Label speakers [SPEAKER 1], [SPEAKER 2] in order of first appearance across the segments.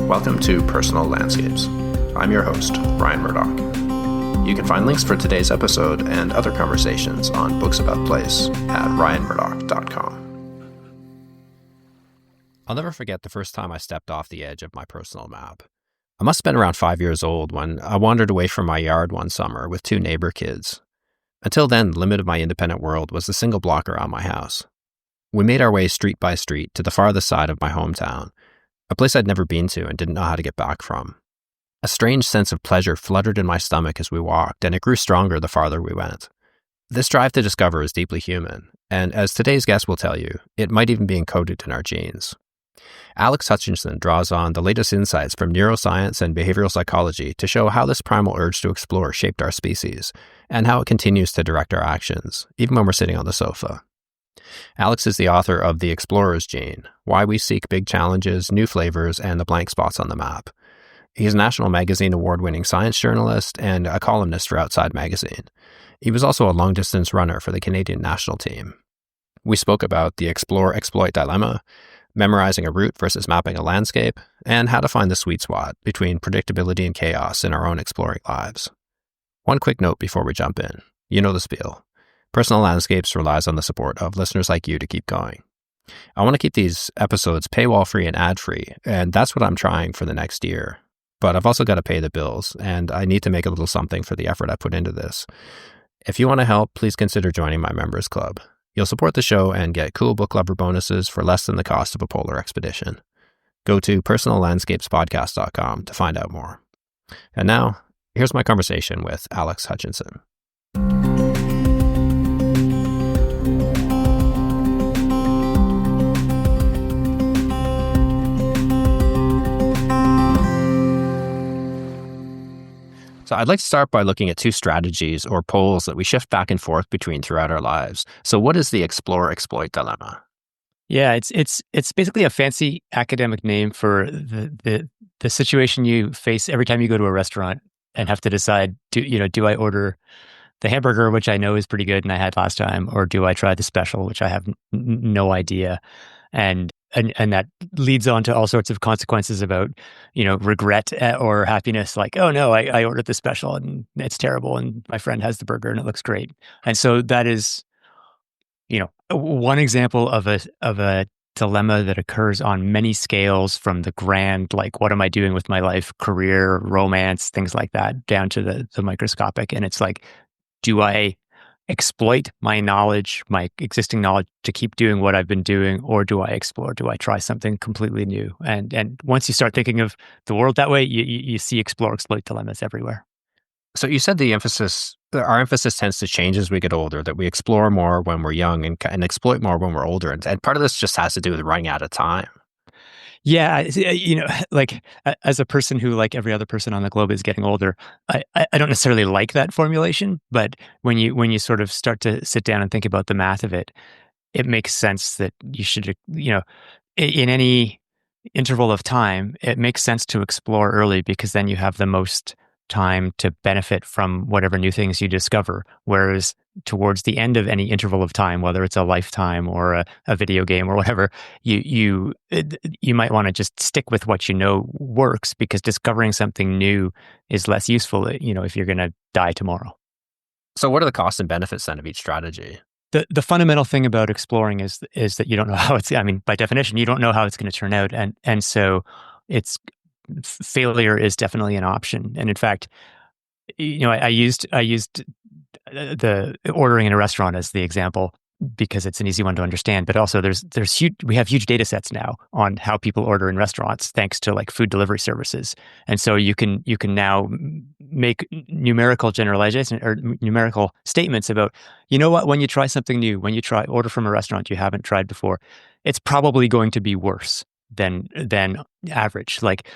[SPEAKER 1] Welcome to Personal Landscapes. I'm your host, Ryan Murdoch. You can find links for today's episode and other conversations on Books About Place at ryanmurdoch.com. I'll never forget the first time I stepped off the edge of my personal map. I must have been around 5 years old when I wandered away from my yard one summer with two neighbor kids. Until then, the limit of my independent world was the single block around my house. We made our way street by street to the farthest side of my hometown, a place I'd never been to and didn't know how to get back from. A strange sense of pleasure fluttered in my stomach as we walked, and it grew stronger the farther we went. This drive to discover is deeply human, and as today's guest will tell you, it might even be encoded in our genes. Alex Hutchinson draws on the latest insights from neuroscience and behavioral psychology to show how this primal urge to explore shaped our species, and how it continues to direct our actions, even when we're sitting on the sofa. Alex is the author of The Explorer's Gene, Why We Seek Big Challenges, New Flavors, and the Blank Spots on the Map. He's a National Magazine award-winning science journalist and a columnist for Outside Magazine. He was also a long-distance runner for the Canadian national team. We spoke about the explore-exploit dilemma, memorizing a route versus mapping a landscape, and how to find the sweet spot between predictability and chaos in our own exploring lives. One quick note before we jump in. You know the spiel. Personal Landscapes relies on the support of listeners like you to keep going. I want to keep these episodes paywall-free and ad-free, and that's what I'm trying for the next year. But I've also got to pay the bills, and I need to make a little something for the effort I put into this. If you want to help, please consider joining my members club. You'll support the show and get cool book lover bonuses for less than the cost of a polar expedition. Go to personallandscapespodcast.com to find out more. And now, here's my conversation with Alex Hutchinson. So I'd like to start by looking at two strategies or poles that we shift back and forth between throughout our lives. So what is the explore-exploit dilemma?
[SPEAKER 2] Yeah, it's basically a fancy academic name for the situation you face every time you go to a restaurant and have to decide, do I order the hamburger, which I know is pretty good and I had last time, or do I try the special, which I have no idea? And that leads on to all sorts of consequences about, regret or happiness. Like, oh no, I ordered the special and it's terrible, and my friend has the burger and it looks great. And so that is, one example of a dilemma that occurs on many scales, from the grand, like, what am I doing with my life, career, romance, things like that, down to the microscopic. And it's like, do I exploit my knowledge, my existing knowledge, to keep doing what I've been doing, or do I explore? Do I try something completely new? And once you start thinking of the world that way, you see explore-exploit dilemmas everywhere.
[SPEAKER 1] So you said our emphasis tends to change as we get older, that we explore more when we're young and exploit more when we're older. And part of this just has to do with running out of time.
[SPEAKER 2] Yeah, like, as a person who, like every other person on the globe, is getting older, I don't necessarily like that formulation. But when you sort of start to sit down and think about the math of it, it makes sense that you should, in any interval of time, it makes sense to explore early, because then you have the most time to benefit from whatever new things you discover. Whereas towards the end of any interval of time, whether it's a lifetime or a video game or whatever, you might want to just stick with what you know works, because discovering something new is less useful, if you're going to die tomorrow.
[SPEAKER 1] So what are the costs and benefits then of each strategy?
[SPEAKER 2] The fundamental thing about exploring is that you don't know how by definition, you don't know how it's going to turn out. And so failure is definitely an option. And in fact, I used the ordering in a restaurant as the example, because it's an easy one to understand. But also, we have huge data sets now on how people order in restaurants, thanks to like food delivery services. And so you can now make numerical generalization or numerical statements about, when you try something new, when you order from a restaurant you haven't tried before, it's probably going to be worse than average. Like,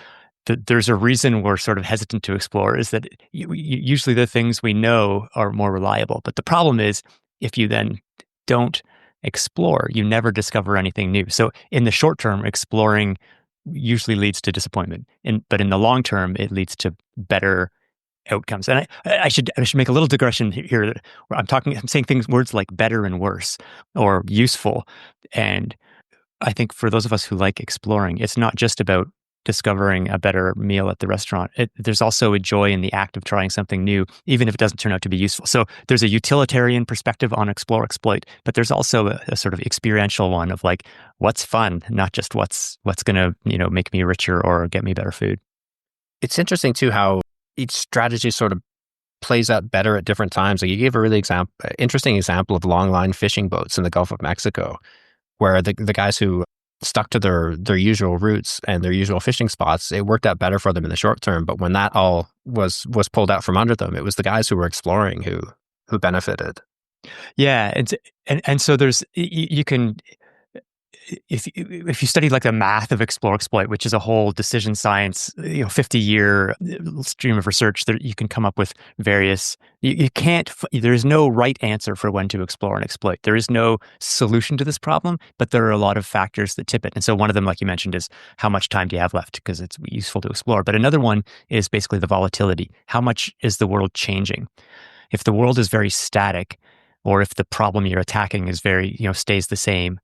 [SPEAKER 2] there's a reason we're sort of hesitant to explore, is that usually the things we know are more reliable. But the problem is, if you then don't explore, you never discover anything new. So in the short term, exploring usually leads to disappointment. But in the long term, it leads to better outcomes. And I should make a little digression here. Where I'm saying words like better and worse, or useful. And I think for those of us who like exploring, it's not just about discovering a better meal at the restaurant. There's also a joy in the act of trying something new, even if it doesn't turn out to be useful. So there's a utilitarian perspective on explore, exploit, but there's also a sort of experiential one of like, what's fun, not just what's going to, make me richer or get me better food.
[SPEAKER 1] It's interesting too how each strategy sort of plays out better at different times. Like you gave a really interesting example of long line fishing boats in the Gulf of Mexico, where the guys who stuck to their usual routes and their usual fishing spots, it worked out better for them in the short term. But when that all was pulled out from under them, it was the guys who were exploring who benefited.
[SPEAKER 2] Yeah, and so there's you can if you study like the math of explore exploit, which is a whole decision science, 50-year stream of research, that you can come up with various. You can't. There is no right answer for when to explore and exploit. There is no solution to this problem, but there are a lot of factors that tip it. And so one of them, like you mentioned, is how much time do you have left, because it's useful to explore. But another one is basically the volatility. How much is the world changing? If the world is very static, or if the problem you're attacking is very, stays the same,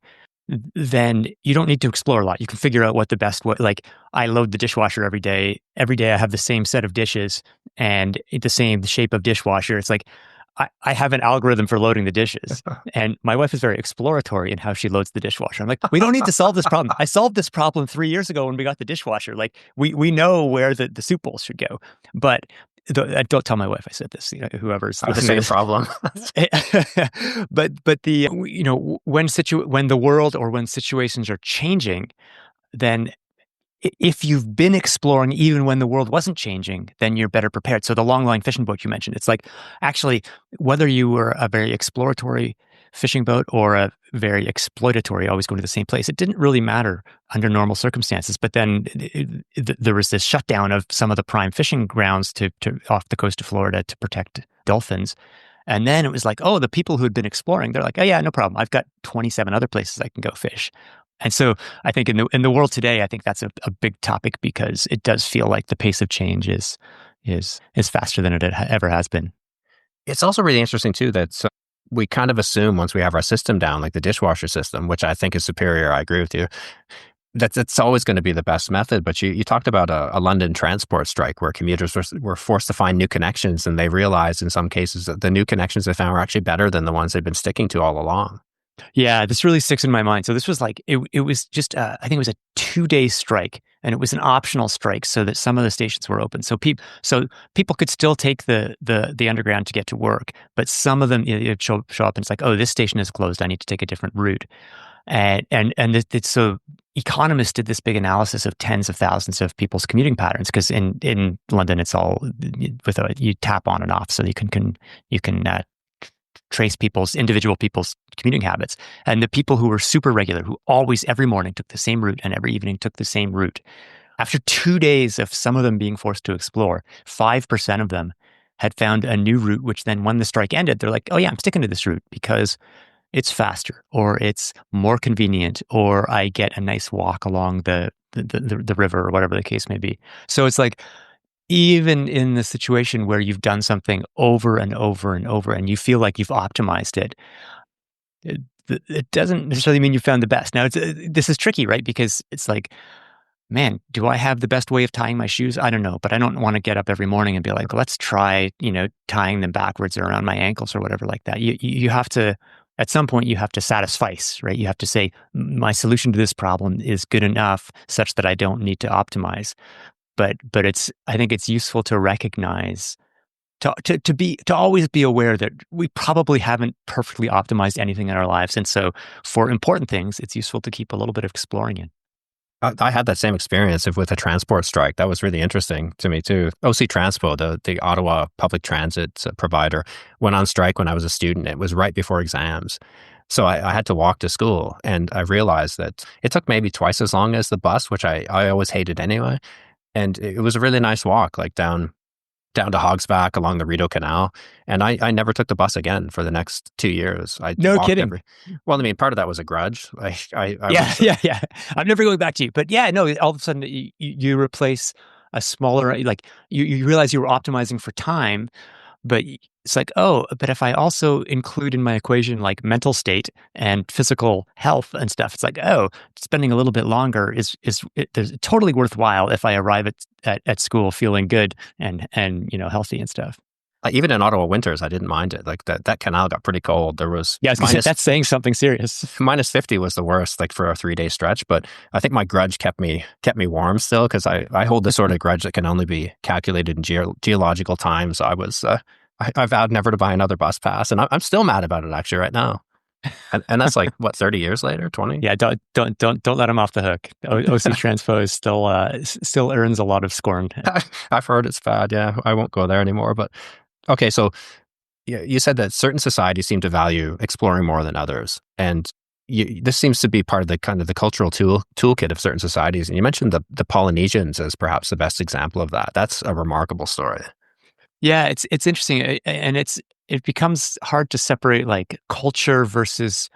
[SPEAKER 2] then you don't need to explore a lot. You can figure out what the best way, like I load the dishwasher every day. Every day I have the same set of dishes and the same shape of dishwasher. It's like, I have an algorithm for loading the dishes. And my wife is very exploratory in how she loads the dishwasher. I'm like, we don't need to solve this problem. I solved this problem 3 years ago when we got the dishwasher. Like we know where the soup bowls should go. But don't tell my wife I said this. Whoever's
[SPEAKER 1] The same problem.
[SPEAKER 2] but the when the world or when situations are changing, then if you've been exploring even when the world wasn't changing, then you're better prepared. So the long line fishing boat you mentioned, it's like actually whether you were a very exploratory fishing boat or a very exploitatory, always going to the same place, it didn't really matter under normal circumstances. But then there was this shutdown of some of the prime fishing grounds to off the coast of Florida to protect dolphins. And then it was like, oh, the people who had been exploring, they're like, oh yeah, no problem. I've got 27 other places I can go fish. And so I think in the world today, I think that's a big topic, because it does feel like the pace of change is faster than it ever has been.
[SPEAKER 1] It's also really interesting too that we kind of assume once we have our system down, like the dishwasher system, which I think is superior, I agree with you, that's always going to be the best method. But you talked about a London transport strike where commuters were forced to find new connections, and they realized in some cases that the new connections they found were actually better than the ones they'd been sticking to all along.
[SPEAKER 2] Yeah, this really sticks in my mind. So this was like, it was just, I think it was a 2-day strike, and it was an optional strike so that some of the stations were open. So people could still take the underground to get to work, but some of them you'd show up and it's like, oh, this station is closed. I need to take a different route. So economists did this big analysis of tens of thousands of people's commuting patterns, because in London, it's all you tap on and off. So you can trace individual people's commuting habits. And the people who were super regular, who always every morning took the same route and every evening took the same route, after 2 days of some of them being forced to explore, 5% of them had found a new route, which then when the strike ended, they're like, oh yeah, I'm sticking to this route because it's faster, or it's more convenient, or I get a nice walk along the river, or whatever the case may be. So it's like, even in the situation where you've done something over and over and over and you feel like you've optimized it doesn't necessarily mean you found the best. Now, this is tricky, right? Because it's like, man, do I have the best way of tying my shoes? I don't know, but I don't want to get up every morning and be like, let's try, tying them backwards or around my ankles or whatever like that. You have to, at some point, you have to suffice, right? You have to say, my solution to this problem is good enough such that I don't need to optimize. But I think it's useful to recognize, to always be aware that we probably haven't perfectly optimized anything in our lives. And so for important things, it's useful to keep a little bit of exploring in.
[SPEAKER 1] I had that same experience with a transport strike. That was really interesting to me too. OC Transpo, the Ottawa public transit provider, went on strike when I was a student. It was right before exams. So I had to walk to school, and I realized that it took maybe twice as long as the bus, which I always hated anyway. And it was a really nice walk, like down to Hogsback along the Rideau Canal. And I never took the bus again for the next 2 years.
[SPEAKER 2] No kidding.
[SPEAKER 1] Well, I mean, part of that was a grudge.
[SPEAKER 2] Yeah. I'm never going back to you. But yeah, no, all of a sudden you replace a smaller, like you realize you were optimizing for time, but it's like, oh, but if I also include in my equation like mental state and physical health and stuff, it's like, oh, spending a little bit longer is totally worthwhile if I arrive at school feeling good and healthy and stuff.
[SPEAKER 1] Like even in Ottawa winters, I didn't mind it. Like that canal got pretty cold. There was
[SPEAKER 2] Yeah, I was gonna say that's saying something serious.
[SPEAKER 1] -50 was the worst, like for a 3-day stretch. But I think my grudge kept me warm still, because I hold this sort of grudge that can only be calculated in geological time. So I vowed never to buy another bus pass, and I'm still mad about it actually right now. And that's like what, 30 years later, 20?
[SPEAKER 2] Yeah, don't let him off the hook. OC transpose still earns a lot of scorn.
[SPEAKER 1] I've heard it's bad. Yeah, I won't go there anymore. But okay, so you said that certain societies seem to value exploring more than others, and this seems to be part of the kind of the cultural toolkit of certain societies. And you mentioned the Polynesians as perhaps the best example of that. That's a remarkable story.
[SPEAKER 2] Yeah, it's interesting, and it becomes hard to separate like culture versus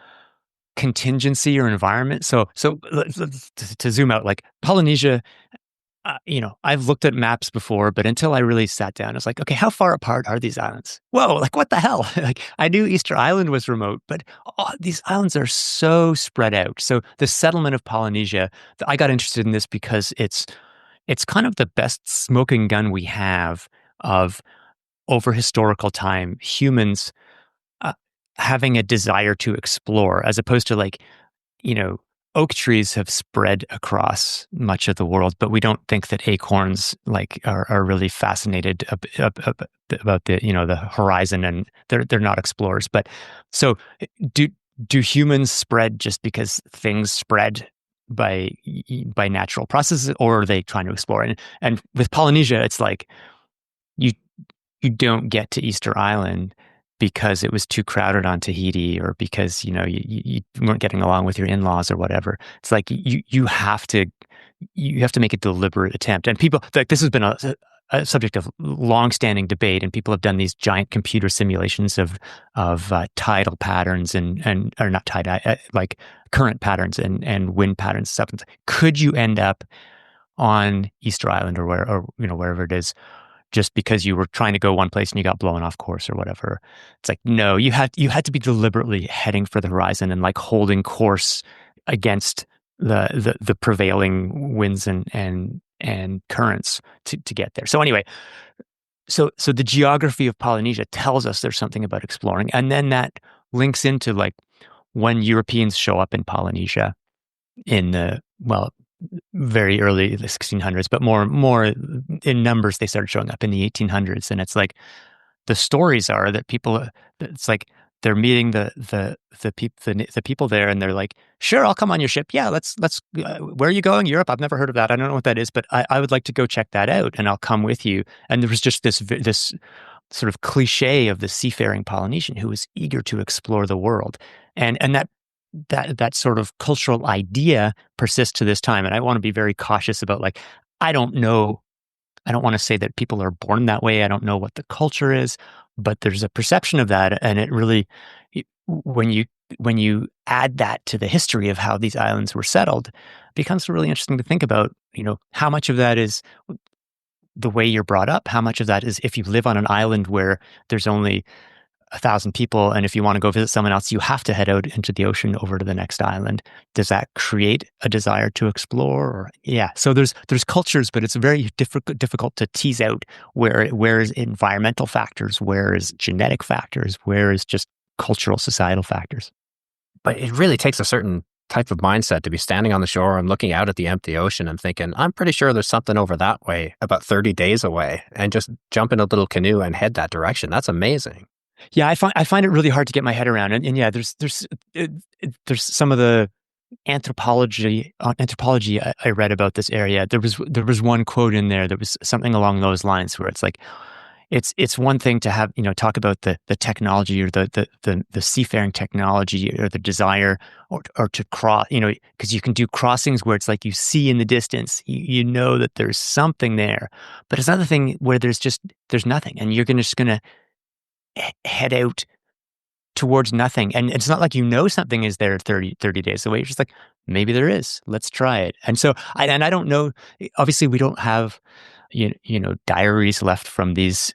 [SPEAKER 2] contingency or environment. So to zoom out, like Polynesia, I've looked at maps before, but until I really sat down, I was like, okay, how far apart are these islands? Whoa, like what the hell? Like I knew Easter Island was remote, but these islands are so spread out. So the settlement of Polynesia, I got interested in this because it's kind of the best smoking gun we have of over historical time humans uh, having a desire to explore, as opposed to like you know, oak trees have spread across much of the world, but we don't think that acorns like are really fascinated about the horizon, and they're not explorers. But so do do humans spread just because things spread by by natural processes, or are they trying to explore? And with Polynesia, it's like you you don't get to Easter Island because it was too crowded on Tahiti, or because you weren't getting along with your in-laws or whatever. It's like you have to make a deliberate attempt. And people like this has been a subject of long-standing debate, and people have done these giant computer simulations of tidal patterns and or not tidal like current patterns and wind patterns and stuff. Could you end up on Easter Island or wherever it is, just because you were trying to go one place and you got blown off course or whatever? It's like, no, you had to be deliberately heading for the horizon and like holding course against the prevailing winds and currents to get there. So anyway, so the geography of Polynesia tells us there's something about exploring, and then that links into like when Europeans show up in Polynesia in the very early the 1600s, but more in numbers they started showing up in the 1800s. And it's like the stories are that people, it's like they're meeting the people there, and they're like, sure, I'll come on your ship. Yeah, let's where are you going? Europe? I've never heard of that. I don't know what that is, but I would like to go check that out, and I'll come with you. And there was just this sort of cliche of the seafaring Polynesian who was eager to explore the world, and that sort of cultural idea persists to this time. And I want to be very cautious about like, I don't know. I don't want to say that people are born that way. I don't know what the culture is, but there's a perception of that. And it really, when you add that to the history of how these islands were settled, it becomes really interesting to think about, how much of that is the way you're brought up, how much of that is if you live on an island where there's only 1,000 people, and if you want to go visit someone else, you have to head out into the ocean over to the next island. Does that create a desire to explore? Or, yeah, so there's cultures, but it's very difficult to tease out where is environmental factors, where is genetic factors, where is just cultural societal factors.
[SPEAKER 1] But it really takes a certain type of mindset to be standing on the shore and looking out at the empty ocean and thinking, I'm pretty sure there's something over that way, about 30 days away, and just jump in a little canoe and head that direction. That's amazing.
[SPEAKER 2] Yeah, I find it really hard to get my head around, and yeah, there's some of the anthropology I read about this area. There was one quote in there that was something along those lines, where it's like it's one thing to have talk about the technology or the seafaring technology or the desire or to cross, because you can do crossings where it's like you see in the distance, you know that there's something there, but it's another thing where there's nothing, and you're just gonna head out towards nothing. And it's not like something is there 30 days away. You're just like, maybe there is. Let's try it. And so, I don't know. Obviously, we don't have diaries left from these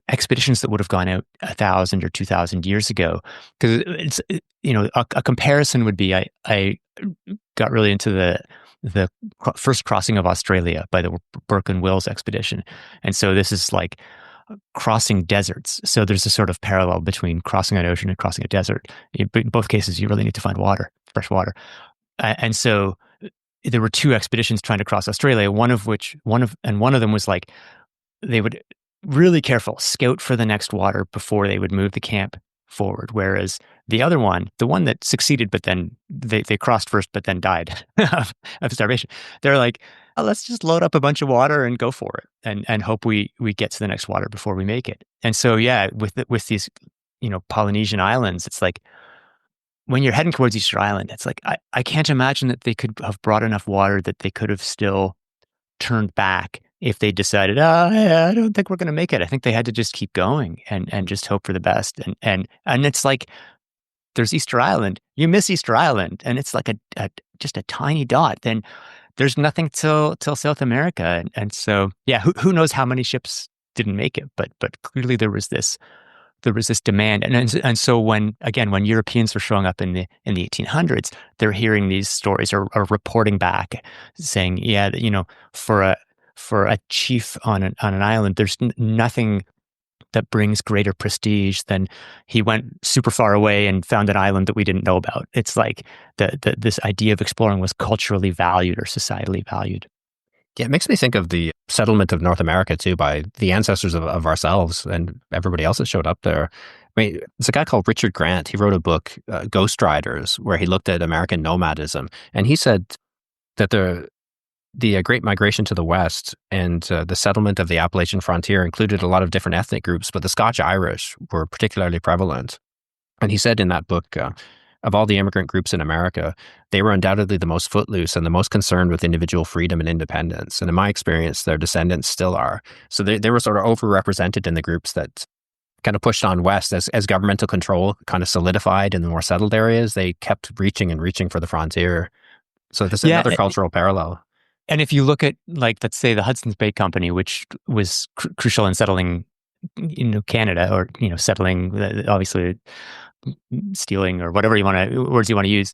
[SPEAKER 2] expeditions that would have gone out 1,000 or 2,000 years ago. Because a comparison would be I got really into the first crossing of Australia by the Burke and Wills expedition, and so this is like crossing deserts. So there's a sort of parallel between crossing an ocean and crossing a desert. In both cases, you really need to find water, fresh water, and so there were two expeditions trying to cross Australia. One of them was like they would really careful scout for the next water before they would move the camp forward. Whereas the other one, the one that succeeded, but then they crossed first, but then died of starvation. They're like, oh, let's just load up a bunch of water and go for it, and hope we get to the next water before we make it. And so, yeah, with these Polynesian islands, it's like when you're heading towards Easter Island, it's like I can't imagine that they could have brought enough water that they could have still turned back if they decided, I don't think we're going to make it. I think they had to just keep going and just hope for the best. And it's like there's Easter Island. You miss Easter Island, and it's like just a tiny dot. Then there's nothing till South America, and so yeah, who knows how many ships didn't make it? But clearly there was this demand, and so when Europeans were showing up in the 1800s, they're hearing these stories or reporting back, saying, yeah, for a chief on an island, there's nothing that brings greater prestige than he went super far away and found an island that we didn't know about. It's like this idea of exploring was culturally valued or societally valued.
[SPEAKER 1] Yeah, it makes me think of the settlement of North America too by the ancestors of ourselves and everybody else that showed up there. I mean, there's a guy called Richard Grant. He wrote a book, Ghost Riders, where he looked at American nomadism, and he said that the Great Migration to the West and the settlement of the Appalachian frontier included a lot of different ethnic groups, but the Scotch-Irish were particularly prevalent. And he said in that book, of all the immigrant groups in America, they were undoubtedly the most footloose and the most concerned with individual freedom and independence. And in my experience, their descendants still are. So they were sort of overrepresented in the groups that kind of pushed on west as governmental control kind of solidified in the more settled areas. They kept reaching and reaching for the frontier. So there's another cultural parallel.
[SPEAKER 2] And if you look at, like, let's say the Hudson's Bay Company, which was crucial in settling, Canada, or settling, obviously stealing, or whatever words you want to use.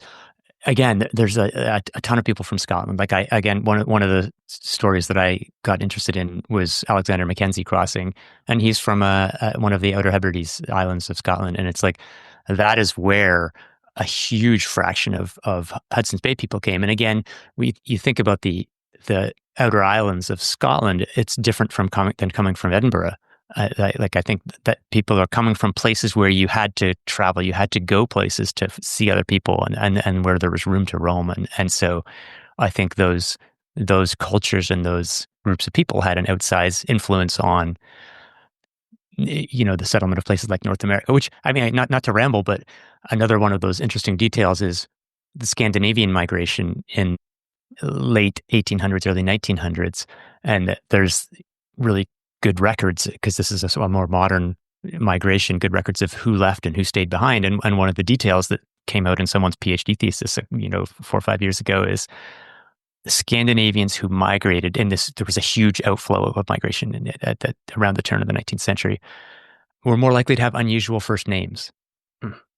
[SPEAKER 2] Again, there's a ton of people from Scotland. Like one of the stories that I got interested in was Alexander Mackenzie crossing, and he's from one of the Outer Hebrides islands of Scotland, and it's like that is where a huge fraction of Hudson's Bay people came. And again, you think about the outer islands of Scotland, it's different than coming from Edinburgh. I think that people are coming from places where you had to travel, you had to go places to see other people, and where there was room to roam, and so I think those cultures and those groups of people had an outsized influence on the settlement of places like North America. Which, I mean, not to ramble, but another one of those interesting details is the Scandinavian migration in late 1800s, early 1900s, and there's really good records, because this is a more modern migration, good records of who left and who stayed behind. And one of the details that came out in someone's PhD thesis, 4 or 5 years ago, is the Scandinavians who migrated, and there was a huge outflow of migration around the turn of the 19th century, were more likely to have unusual first names.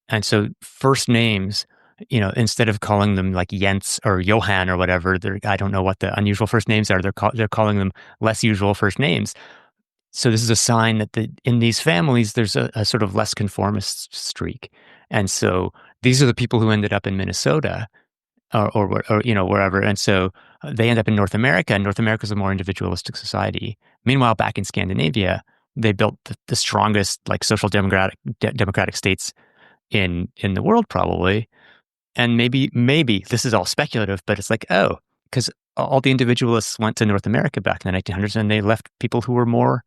[SPEAKER 2] And so first names, instead of calling them like Jens or Johann or whatever, I don't know what the unusual first names are. They're calling them less usual first names. So this is a sign that in these families, there's a sort of less conformist streak. And so these are the people who ended up in Minnesota or wherever. And so they end up in North America, and North America is a more individualistic society. Meanwhile, back in Scandinavia, they built the strongest, like, social democratic states in the world, probably. And maybe this is all speculative, but it's like, because all the individualists went to North America back in the 1900s, and they left people who were more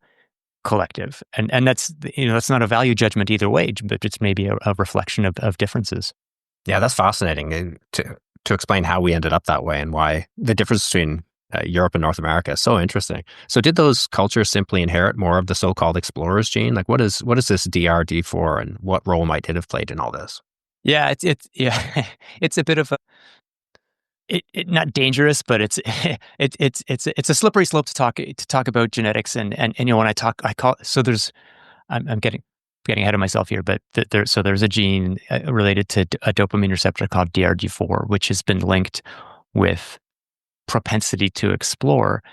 [SPEAKER 2] collective. And that's, that's not a value judgment either way, but it's maybe a reflection of differences.
[SPEAKER 1] Yeah, that's fascinating to explain how we ended up that way and why the difference between Europe and North America is so interesting. So did those cultures simply inherit more of the so-called explorers gene? Like, what is this DRD4, and what role might it have played in all this?
[SPEAKER 2] Yeah, it's a bit of not dangerous, but it's it's a slippery slope to talk about genetics and when I call so there's I'm getting ahead of myself here, but there's a gene related to a dopamine receptor called DRD4, which has been linked with propensity to explore.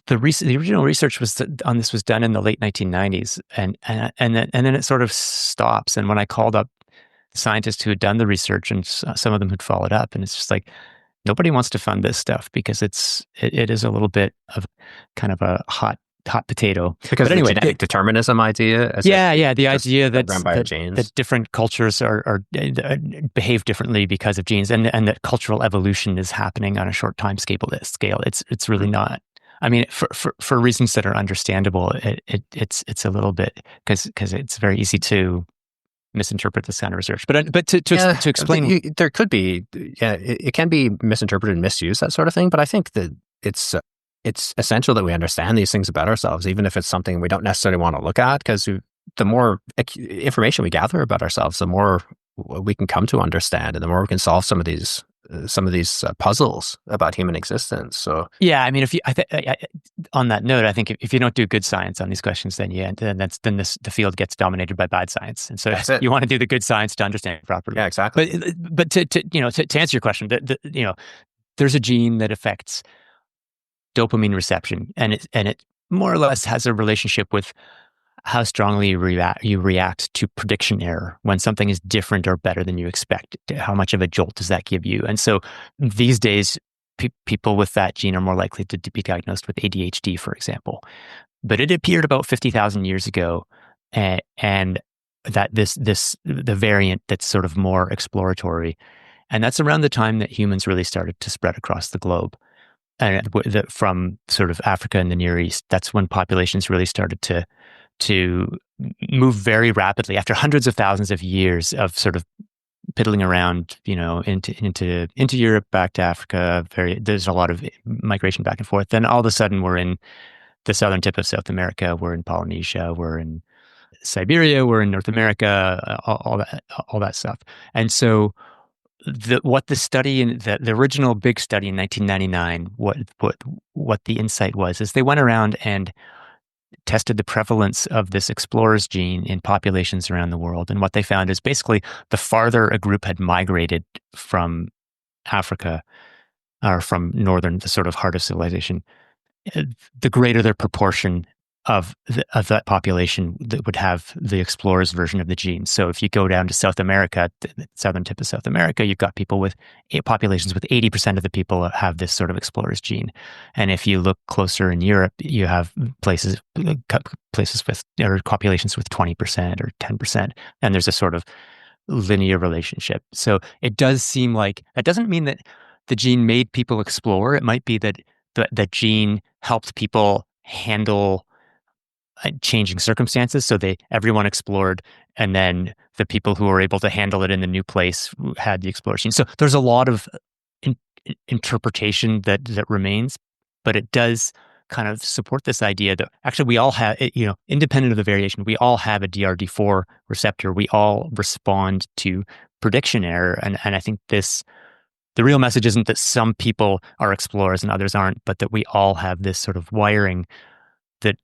[SPEAKER 2] The original research on this was done in the late 1990s, and then it sort of stops. And when I called up scientists who had done the research and some of them who'd followed up, and it's just like nobody wants to fund this stuff because it is a little bit of kind of a hot potato.
[SPEAKER 1] Because
[SPEAKER 2] but anyway,
[SPEAKER 1] the genetic determinism idea.
[SPEAKER 2] The idea
[SPEAKER 1] that
[SPEAKER 2] different cultures are behave differently because of genes, and that cultural evolution is happening on a short time scale. It's really not. I mean, for reasons that are understandable, it's a little bit because it's very easy to misinterpret this kind of research. But to explain,
[SPEAKER 1] there could be, it can be misinterpreted and misused, that sort of thing. But I think that it's essential that we understand these things about ourselves, even if it's something we don't necessarily want to look at, because the more information we gather about ourselves, the more we can come to understand, and the more we can solve some of these puzzles about human existence. So
[SPEAKER 2] yeah, I mean, on that note, I think if you don't do good science on these questions, then the field gets dominated by bad science, and so you want to do the good science to understand it properly.
[SPEAKER 1] Yeah, exactly.
[SPEAKER 2] But to answer your question, there's a gene that affects dopamine reception, and it more or less has a relationship with how strongly you react to prediction error when something is different or better than you expect. How much of a jolt does that give you? And so these days, people with that gene are more likely to be diagnosed with ADHD, for example. But it appeared about 50,000 years ago, and that the variant that's sort of more exploratory, and that's around the time that humans really started to spread across the globe. And from sort of Africa and the Near East, that's when populations really started to move very rapidly after hundreds of thousands of years of sort of piddling around, into Europe, back to Africa. There's a lot of migration back and forth. Then all of a sudden, we're in the southern tip of South America. We're in Polynesia. We're in Siberia. We're in North America. All that stuff. And so, the original big study in 1999, what the insight was is they went around and tested the prevalence of this explorer's gene in populations around the world. And what they found is basically the farther a group had migrated from Africa or from the sort of heart of civilization, the greater their proportion of that population that would have the explorer's version of the gene. So if you go down to South America, the southern tip of South America, you've got populations with 80% of the people have this sort of explorer's gene. And if you look closer in Europe, you have places with, or populations with 20% or 10%. And there's a sort of linear relationship. So it does seem like, that doesn't mean that the gene made people explore. It might be that the gene helped people handle changing circumstances. So everyone explored, and then the people who were able to handle it in the new place had the exploration. So there's a lot of interpretation that remains, but it does kind of support this idea that actually we all have, independent of the variation, we all have a DRD4 receptor. We all respond to prediction error. And I think the real message isn't that some people are explorers and others aren't, but that we all have this sort of wiring that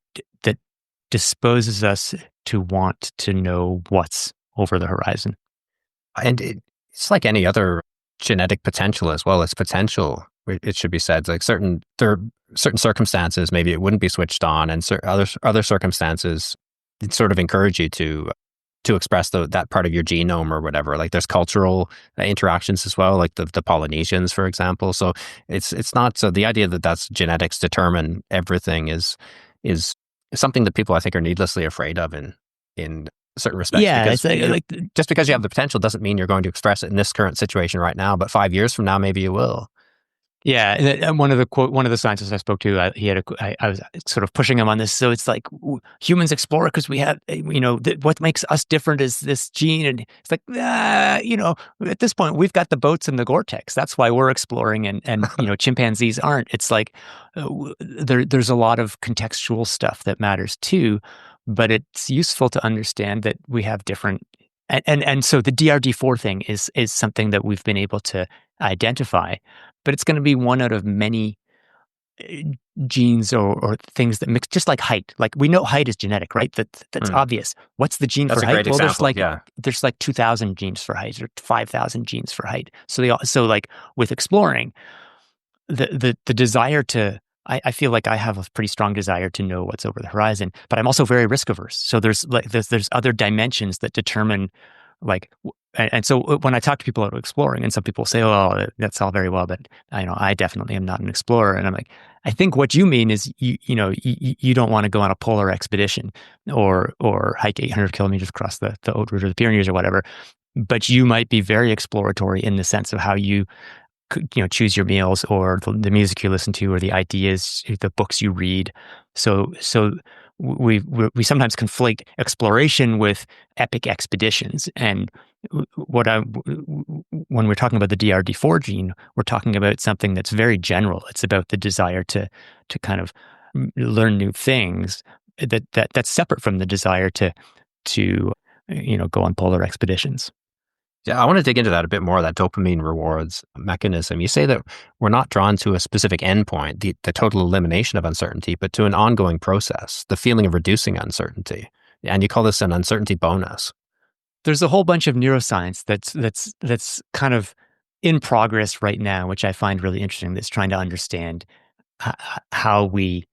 [SPEAKER 2] disposes us to want to know what's over the horizon.
[SPEAKER 1] And it's like any other genetic potential as well. It's potential, it should be said. Like there are certain circumstances, maybe it wouldn't be switched on, and other circumstances it sort of encourage you to express that part of your genome or whatever. Like there's cultural interactions as well, like the Polynesians, for example. So it's not, so the idea that that's genetics determine everything is something that people I think are needlessly afraid of in certain respects.
[SPEAKER 2] Yeah,
[SPEAKER 1] because just because you have the potential doesn't mean you're going to express it in this current situation right now, but 5 years from now, maybe you will.
[SPEAKER 2] Yeah, and one of the scientists I spoke to, I was sort of pushing him on this. So it's like humans explore because we have, what makes us different is this gene, and it's like, at this point we've got the boats and the Gore-Tex. That's why we're exploring, and chimpanzees aren't. It's like there's a lot of contextual stuff that matters too, but it's useful to understand that we have different. And so the DRD4 thing is something that we've been able to identify, but it's going to be one out of many uh, genes or things that mix, just like height. Like we know height is genetic, right? That's
[SPEAKER 1] Mm.
[SPEAKER 2] obvious. What's the gene
[SPEAKER 1] That's
[SPEAKER 2] for
[SPEAKER 1] a
[SPEAKER 2] height?
[SPEAKER 1] great
[SPEAKER 2] Well,
[SPEAKER 1] example. Yeah.
[SPEAKER 2] there's like 2,000 genes for height or 5,000 genes for height. So like with exploring, the desire to I feel like I have a pretty strong desire to know what's over the horizon, but I'm also very risk averse. So there's other dimensions that determine like and so when I talk to people about exploring, and some people say, "Oh, that's all very well, but I definitely am not an explorer." And I'm like, I think what you mean is you don't want to go on a polar expedition or hike 800 kilometers across the Haute Route or the Pyrenees or whatever, but you might be very exploratory in the sense of how you choose your meals or the music you listen to or the ideas, the books you read. So we sometimes conflate exploration with epic expeditions. And when we're talking about the DRD4 gene, we're talking about something that's very general. It's about the desire to kind of learn new things that's separate from the desire to go on polar expeditions.
[SPEAKER 1] Yeah, I want to dig into that a bit more, that dopamine rewards mechanism. You say that we're not drawn to a specific endpoint, the total elimination of uncertainty, but to an ongoing process, the feeling of reducing uncertainty. And you call this an uncertainty bonus.
[SPEAKER 2] There's a whole bunch of neuroscience that's kind of in progress right now, which I find really interesting. That's trying to understand h- how we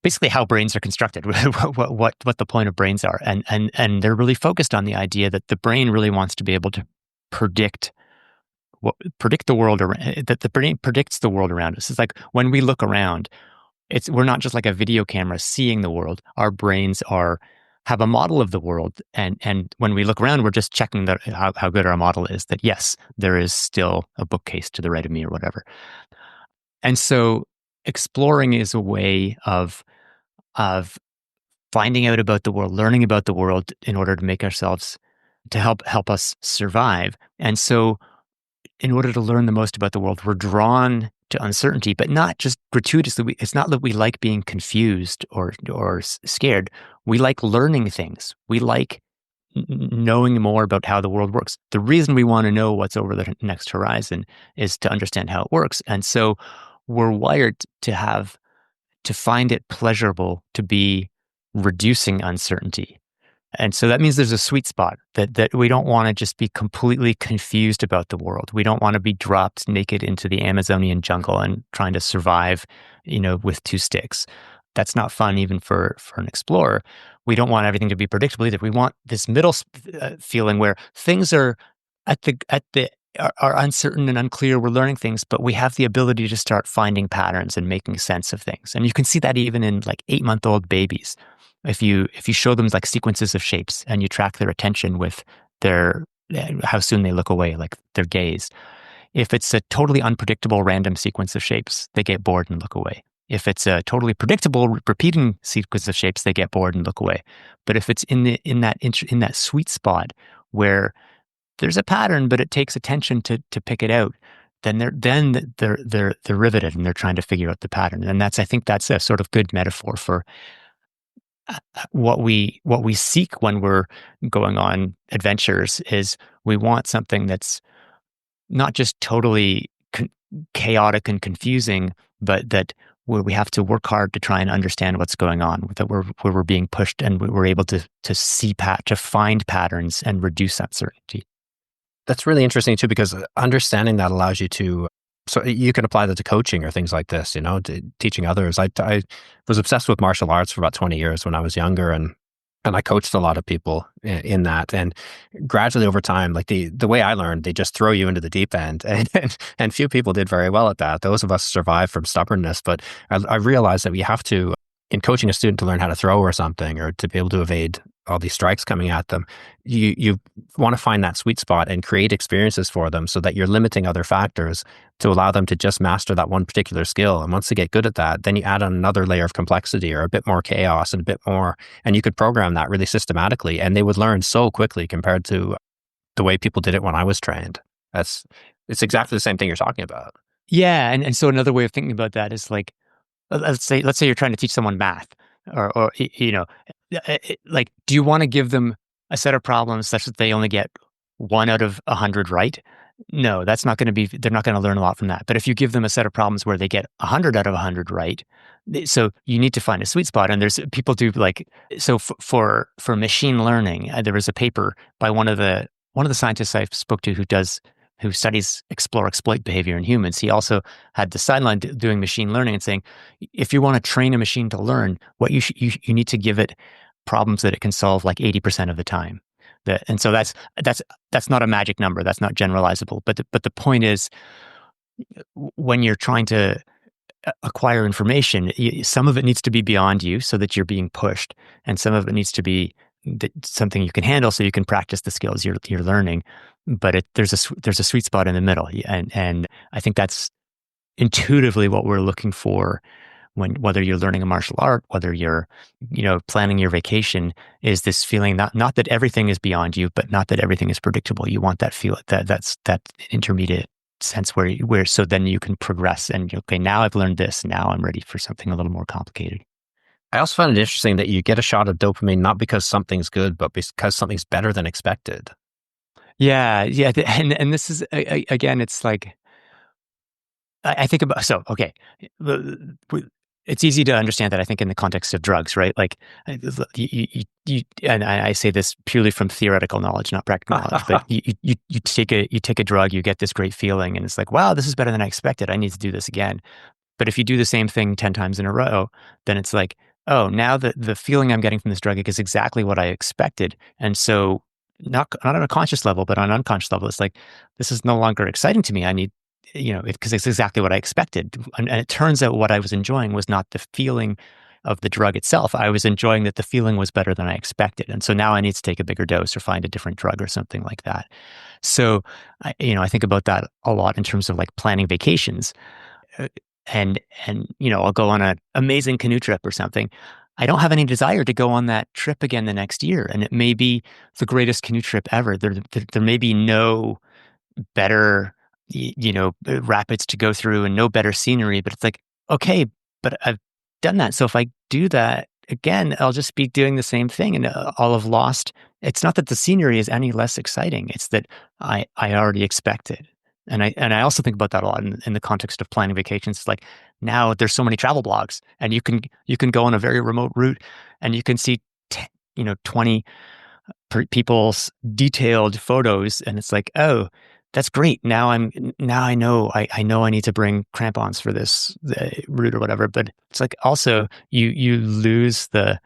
[SPEAKER 2] basically how brains are constructed, what the point of brains are, and they're really focused on the idea that the brain really wants to be able to predict predict the world around, that the brain predicts the world around us. It's like when we look around, we're not just like a video camera seeing the world. Our brains have a model of the world, and when we look around, we're just checking how good our model is. That yes, there is still a bookcase to the right of me or whatever. And so, exploring is a way of finding out about the world, learning about the world in order to make ourselves to help us survive. And so, in order to learn the most about the world, we're drawn to uncertainty, but not just gratuitously. It's not that we like being confused or scared. We like learning things. We like knowing more about how the world works. The reason we want to know what's over the next horizon is to understand how it works. And so we're wired to find it pleasurable to be reducing uncertainty. And so that means there's a sweet spot that we don't want to just be completely confused about the world. We don't want to be dropped naked into the Amazonian jungle and trying to survive, with two sticks. That's not fun even for an explorer. We don't want everything to be predictable either. We want this middle feeling where things are are uncertain and unclear. We're learning things, but we have the ability to start finding patterns and making sense of things. And you can see that even in like 8-month-old babies. If you show them like sequences of shapes and you track their attention with their how soon they look away, like their gaze. If it's a totally unpredictable random sequence of shapes, they get bored and look away. If it's a totally predictable repeating sequence of shapes, they get bored and look away. But if it's in that sweet spot where there's a pattern, but it takes attention to pick it out, then they're riveted and they're trying to figure out the pattern. And I think that's a sort of good metaphor for what we seek when we're going on adventures. Is we want something that's not just totally chaotic and confusing, but that where we have to work hard to try and understand what's going on, that where we're being pushed and we're able to find patterns and reduce uncertainty.
[SPEAKER 1] That's really interesting too, because understanding that allows you to, so you can apply that to coaching or things like this, to teaching others. I was obsessed with martial arts for about 20 years when I was younger, and I coached a lot of people in that. And gradually over time, like the way I learned, they just throw you into the deep end, and few people did very well at that. Those of us survived from stubbornness, but I realized that we have to, in coaching a student to learn how to throw or something, or to be able to evade all these strikes coming at them, you want to find that sweet spot and create experiences for them so that you're limiting other factors to allow them to just master that one particular skill. And once they get good at that, then you add on another layer of complexity or a bit more chaos and a bit more, and you could program that really systematically, and they would learn so quickly compared to the way people did it when I was trained. It's exactly the same thing you're talking about.
[SPEAKER 2] Yeah, and so another way of thinking about that is like, let's say you're trying to teach someone math, or like, do you want to give them a set of problems such that they only get 1 out of 100 right? No, that's not going to be, they're not going to learn a lot from that. But if you give them a set of problems where they get 100 out of 100 right, so you need to find a sweet spot. And there's people do like, so for machine learning, there was a paper by one of the scientists I spoke to who studies explore exploit behavior in humans. He also had the sideline doing machine learning and saying, if you want to train a machine to learn, what you need to give it problems that it can solve like 80% of the time. And so that's not a magic number. That's not generalizable. But the point is, when you're trying to acquire information, some of it needs to be beyond you so that you're being pushed, and some of it needs to be something you can handle so you can practice the skills you're learning. But there's a sweet spot in the middle, and I think that's intuitively what we're looking for whether you're learning a martial art, whether you're, planning your vacation, is this feeling not that everything is beyond you, but not that everything is predictable. You want that feel that intermediate sense where so then you can progress and okay, now I've learned this, now I'm ready for something a little more complicated.
[SPEAKER 1] I also find it interesting that you get a shot of dopamine not because something's good, but because something's better than expected.
[SPEAKER 2] Yeah, yeah, and this is again, it's like I think about so okay. It's easy to understand that I think in the context of drugs, right? Like and I say this purely from theoretical knowledge, not practical knowledge. But you take a drug, you get this great feeling, and it's like, wow, this is better than I expected. I need to do this again. But if you do the same thing 10 times in a row, then it's like, oh, now the feeling I'm getting from this drug is exactly what I expected. And so not on a conscious level, but on an unconscious level, it's like, this is no longer exciting to me. I need, because it's exactly what I expected. And it turns out what I was enjoying was not the feeling of the drug itself. I was enjoying that the feeling was better than I expected. And so now I need to take a bigger dose or find a different drug or something like that. So, I think about that a lot in terms of like planning vacations. Uh, and I'll go on an amazing canoe trip or something. I don't have any desire to go on that trip again the next year, and it may be the greatest canoe trip ever. There may be no better rapids to go through and no better scenery, but it's like, okay, but I've done that, so if I do that again, I'll just be doing the same thing, and I'll have lost. It's not that the scenery is any less exciting, it's that I already expect it. And I also think about that a lot in the context of planning vacations. It's like, now there's so many travel blogs, and you can go on a very remote route, and you can see 20 people's detailed photos, and it's like, oh, that's great. Now I know I need to bring crampons for this route or whatever. But it's like, also you lose the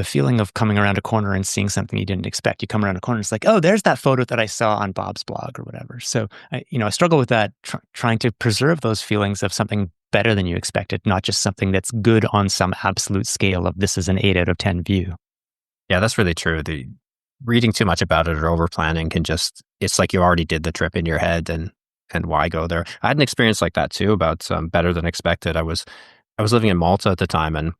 [SPEAKER 2] feeling of coming around a corner and seeing something you didn't expect. You come around a corner, it's like, oh, there's that photo that I saw on Bob's blog or whatever. So I struggle with that, trying to preserve those feelings of something better than you expected, not just something that's good on some absolute scale of this is an 8 out of 10 view.
[SPEAKER 1] Yeah, that's really true. The reading too much about it or over planning can it's like you already did the trip in your head, and why go there? I had an experience like that too about better than expected. I was living in Malta at the time, and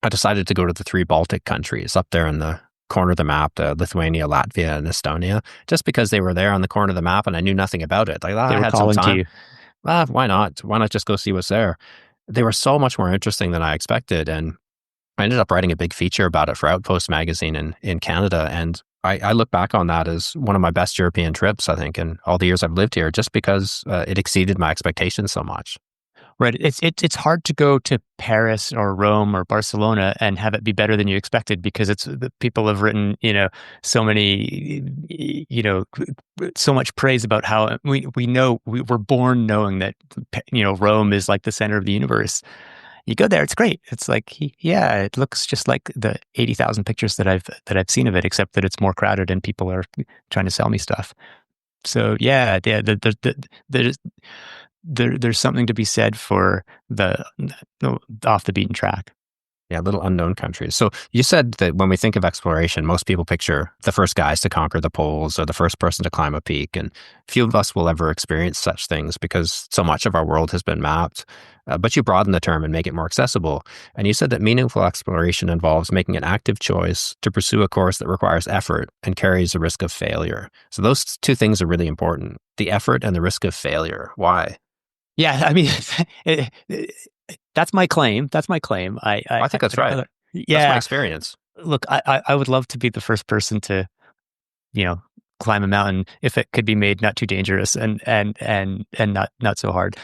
[SPEAKER 1] I decided to go to the 3 Baltic countries up there in the corner of the map, Lithuania, Latvia, and Estonia, just because they were there on the corner of the map and I knew nothing about it. Like,
[SPEAKER 2] They
[SPEAKER 1] I
[SPEAKER 2] were
[SPEAKER 1] had some
[SPEAKER 2] calling to
[SPEAKER 1] time.
[SPEAKER 2] you.
[SPEAKER 1] Why not? Why not just go see what's there? They were so much more interesting than I expected. And I ended up writing a big feature about it for Outpost magazine in Canada. And I look back on that as one of my best European trips, I think, in all the years I've lived here, just because it exceeded my expectations so much.
[SPEAKER 2] Right. It's hard to go to Paris or Rome or Barcelona and have it be better than you expected, because it's the people have written, so many, so much praise about how we know we were born knowing that, Rome is like the center of the universe. You go there, it's great. It's like, yeah, it looks just like the 80,000 pictures that I've seen of it, except that it's more crowded and people are trying to sell me stuff. So yeah, there's there's something to be said for the off the beaten track.
[SPEAKER 1] Yeah, little unknown countries. So you said that when we think of exploration, most people picture the first guys to conquer the poles or the first person to climb a peak. And few of us will ever experience such things because so much of our world has been mapped. But you broaden the term and make it more accessible. And you said that meaningful exploration involves making an active choice to pursue a course that requires effort and carries a risk of failure. So those two things are really important: the effort and the risk of failure. Why?
[SPEAKER 2] Yeah, I mean, that's my claim. That's my claim.
[SPEAKER 1] I think that's right. That's my
[SPEAKER 2] Yeah.
[SPEAKER 1] experience.
[SPEAKER 2] Look, I would love to be the first person to, you know, climb a mountain if it could be made not too dangerous and not so hard.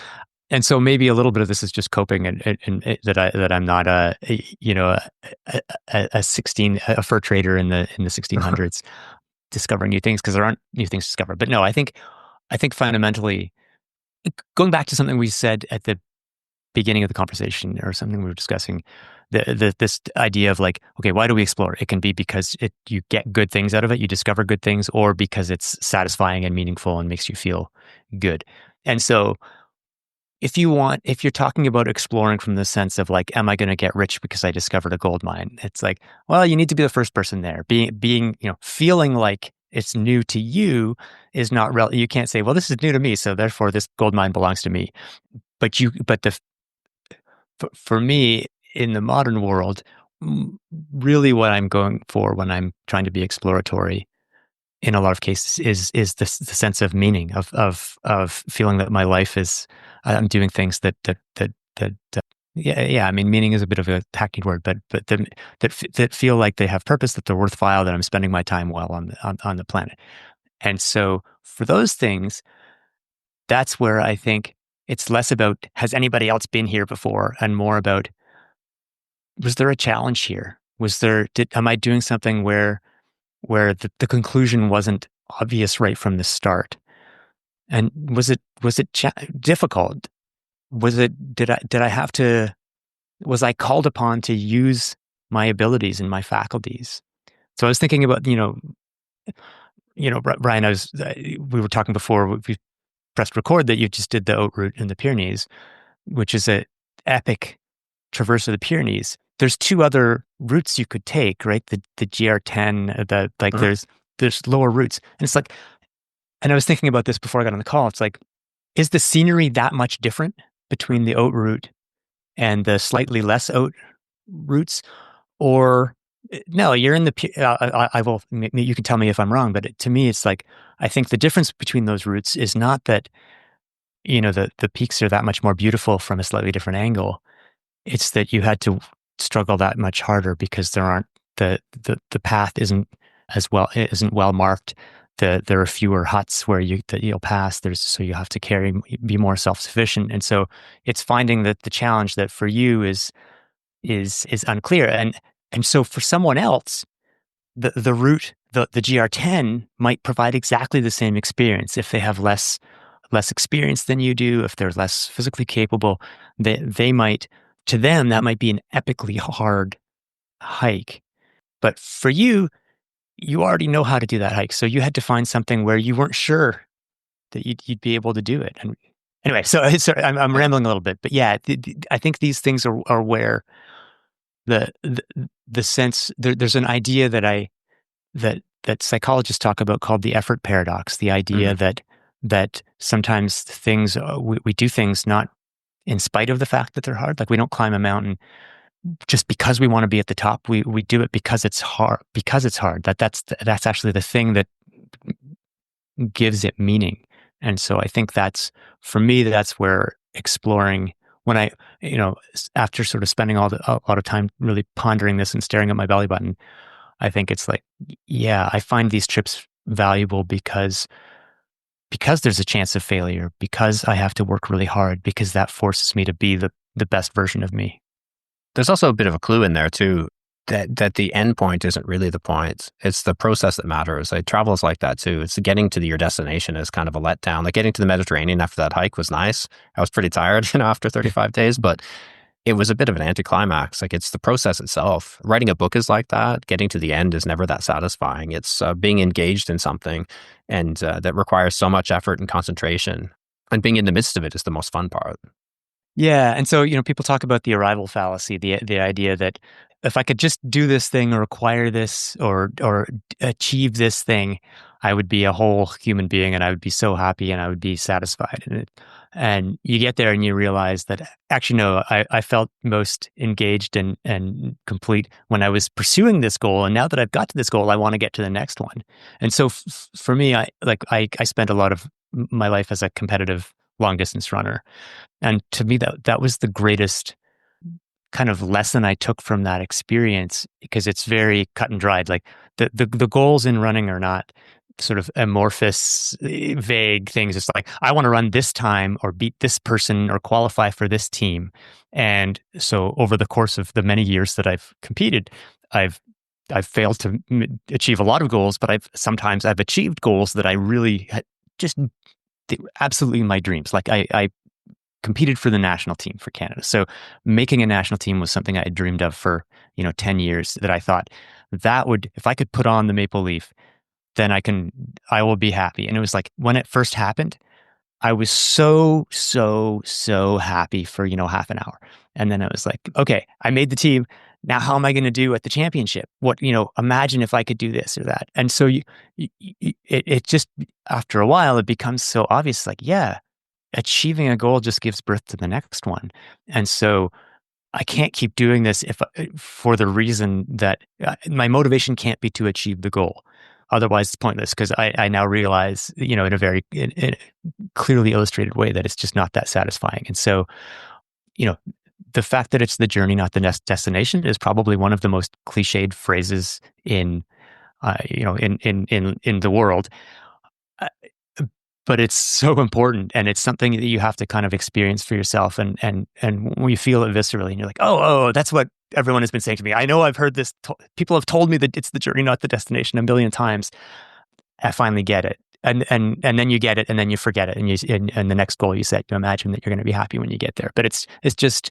[SPEAKER 2] And so maybe a little bit of this is just coping, and that I'm not a 16 a fur trader in the 1600s discovering new things, because there aren't new things to discover. But no, I think fundamentally, going back to something we said at the beginning of the conversation, or something we were discussing, this idea of like, okay, why do we explore? It can be because you get good things out of it, you discover good things, or because it's satisfying and meaningful and makes you feel good. And so if you're talking about exploring from the sense of like, am I going to get rich because I discovered a gold mine? It's like, well, you need to be the first person there. Being, feeling like it's new to you is not real. You can't say, well, this is new to me, so therefore this gold mine belongs to me. For me in the modern world, really what I'm going for when I'm trying to be exploratory in a lot of cases is the sense of meaning, of feeling that my life is, I'm doing things that yeah. I mean, meaning is a bit of a hackneyed word, but that feel like they have purpose, that they're worthwhile, that I'm spending my time well on the planet. And so for those things, that's where I think it's less about, has anybody else been here before, and more about, was there a challenge here? Am I doing something where the conclusion wasn't obvious right from the start? And was it difficult? Was I called upon to use my abilities and my faculties? So I was thinking about, Brian, we were talking before we pressed record, that you just did the Haute Route in the Pyrenees, which is a epic traverse of the Pyrenees. There's two other routes you could take, right? The GR10,
[SPEAKER 1] Mhm.
[SPEAKER 2] there's lower routes. And it's like, and I was thinking about this before I got on the call. It's like, is the scenery that much different between the Haute Route and the slightly less Haute routes? Or no, you're in I will, you can tell me if I'm wrong, but to me, it's like, I think the difference between those routes is not that, the peaks are that much more beautiful from a slightly different angle. It's that you had to struggle that much harder because there aren't the path isn't well marked. There are fewer huts that you'll pass. So you have to be more self-sufficient. And so it's finding that the challenge that for you is unclear. And so for someone else, the route, the GR10 might provide exactly the same experience if they have less experience than you do, if they're less physically capable. They might, to them, that might be an epically hard hike. But for you, you already know how to do that hike. So you had to find something where you weren't sure that you'd be able to do it. And anyway, so I'm rambling a little bit, but yeah, I think these things are where the sense, there's an idea that psychologists talk about called the effort paradox. The idea
[SPEAKER 1] Mhm.
[SPEAKER 2] that sometimes things, we do things not in spite of the fact that they're hard. Like, we don't climb a mountain just because we want to be at the top. We do it because it's hard. That's actually the thing that gives it meaning. And so I think for me, that's where exploring, when after sort of spending a lot of time really pondering this and staring at my belly button, I think it's like, yeah, I find these trips valuable because there's a chance of failure, because I have to work really hard, because that forces me to be the best version of me.
[SPEAKER 1] There's also a bit of a clue in there too, that the end point isn't really the point. It's the process that matters. Like, travel is like that too. It's getting to your destination is kind of a letdown. Like, getting to the Mediterranean after that hike was nice. I was pretty tired, after 35 days, but it was a bit of an anticlimax. Like, it's the process itself. Writing a book is like that. Getting to the end is never that satisfying. It's being engaged in something, and that requires so much effort and concentration. And being in the midst of it is the most fun part.
[SPEAKER 2] Yeah, and so, people talk about the arrival fallacy, the idea that if I could just do this thing, or acquire this, or achieve this thing, I would be a whole human being, and I would be so happy, and I would be satisfied. And you get there and you realize that actually no, I felt most engaged and complete when I was pursuing this goal, and now that I've got to this goal, I want to get to the next one. And so for me, I spent a lot of my life as a competitive long distance runner. And to me, that was the greatest kind of lesson I took from that experience, because it's very cut and dried. Like, the goals in running are not sort of amorphous, vague things. It's like, I want to run this time or beat this person or qualify for this team. And so over the course of the many years that I've competed, I've I've failed to achieve a lot of goals, but I've achieved goals that I really had just absolutely my dreams. Like I competed for the national team for Canada. So making a national team was something I had dreamed of for, 10 years, that I thought that would, if I could put on the maple leaf, then I will be happy. And it was like, when it first happened, I was so, so, so happy for, half an hour. And then I was like, okay, I made the team. Now, how am I going to do at the championship? What, imagine if I could do this or that. And so it just, after a while, it becomes so obvious, like, yeah, achieving a goal just gives birth to the next one. And so I can't keep doing this for the reason that my motivation can't be to achieve the goal. Otherwise, it's pointless, because I now realize, in a very in a clearly illustrated way, that it's just not that satisfying. And so, the fact that it's the journey, not the destination, is probably one of the most cliched phrases in the world. Uh, but it's so important, and it's something that you have to kind of experience for yourself. And when you feel it viscerally, and you're like, oh, that's what everyone has been saying to me. I know I've heard this. People have told me that it's the journey, not the destination, a million times. I finally get it. And then you get it, and then you forget it. And the next goal you set, you imagine that you're going to be happy when you get there. But it's just,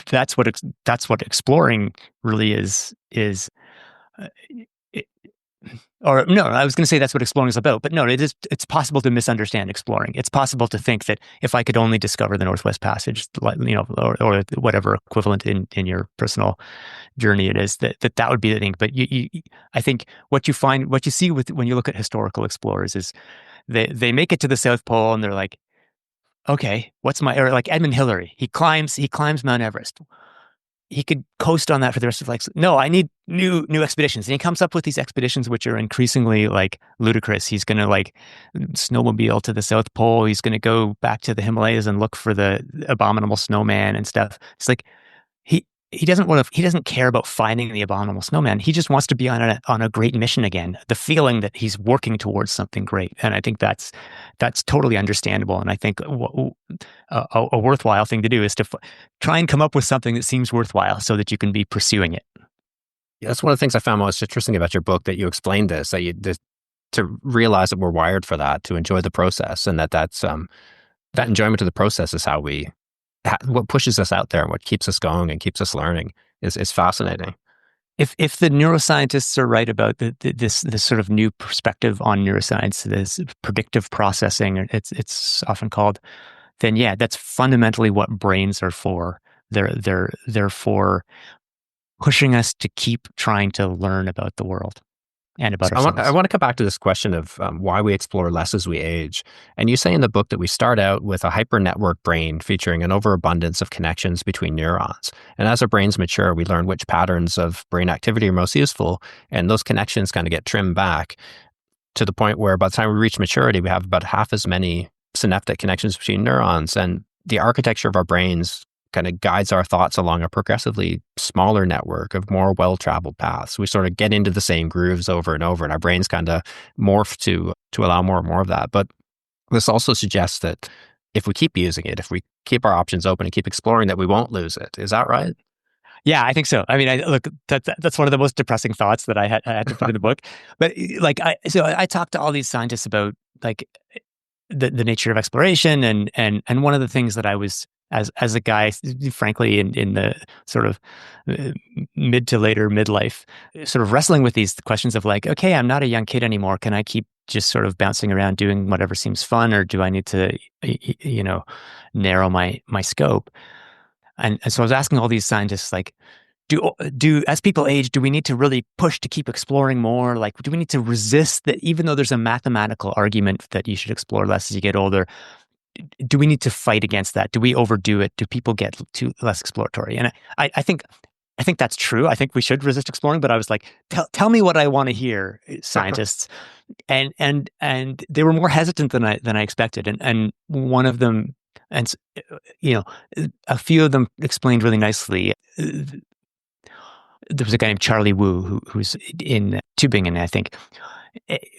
[SPEAKER 2] that's what exploring really is. Uh, it, or no, I was going to say that's what exploring is about, but no, it's possible to misunderstand exploring. It's possible to think that if I could only discover the Northwest Passage, or whatever equivalent in your personal journey it is, that would be the thing. But I think what you see when you look at historical explorers is they make it to the South Pole, and they're like, okay, or like Edmund Hillary, he climbs Mount Everest. He could coast on that for the rest of life. No, I need new expeditions. And he comes up with these expeditions which are increasingly like ludicrous. He's going to like snowmobile to the South Pole. He's going to go back to the Himalayas and look for the abominable snowman and stuff. It's like he doesn't care about finding the abominable snowman. He just wants to be on a great mission again. The feeling that he's working towards something great. And I think that's totally understandable. And I think a worthwhile thing to do is to try and come up with something that seems worthwhile, so that you can be pursuing it.
[SPEAKER 1] Yeah, that's one of the things I found most interesting about your book, that you explained this, to realize that we're wired for that, to enjoy the process, and that's that enjoyment of the process is what pushes us out there, and what keeps us going and keeps us learning is fascinating.
[SPEAKER 2] If the neuroscientists are right about this sort of new perspective on neuroscience, this predictive processing, it's often called, then yeah, that's fundamentally what brains are for. They're for pushing us to keep trying to learn about the world and about ourselves.
[SPEAKER 1] I want to come back to this question of why we explore less as we age. And you say in the book that we start out with a hyper-network brain featuring an overabundance of connections between neurons. And as our brains mature, we learn which patterns of brain activity are most useful, and those connections kind of get trimmed back to the point where by the time we reach maturity, we have about half as many synaptic connections between neurons. And the architecture of our brains kind of guides our thoughts along a progressively smaller network of more well-traveled paths. We sort of get into the same grooves over and over, and our brains kind of morph to allow more and more of that. But this also suggests that if we keep using it, if we keep our options open and keep exploring, that we won't lose it. Is that right?
[SPEAKER 2] Yeah, I think so. I mean, look, that's one of the most depressing thoughts that I had to put in the book. But like, I talked to all these scientists about like the nature of exploration, and one of the things that I was, as a guy, frankly, in the sort of mid to later midlife, sort of wrestling with these questions of like, okay, I'm not a young kid anymore. Can I keep just sort of bouncing around doing whatever seems fun, or do I need to, narrow my scope? And so I was asking all these scientists, like, do as people age, do we need to really push to keep exploring more? Like, do we need to resist that, even though there's a mathematical argument that you should explore less as you get older? Do we need to fight against that? Do we overdo it? Do people get too less exploratory? And I think that's true. I think we should resist exploring. But I was like, tell me what I want to hear, scientists. and they were more hesitant than I expected. And one of them, and a few of them explained really nicely. There was a guy named Charlie Wu who's in Tübingen, I think.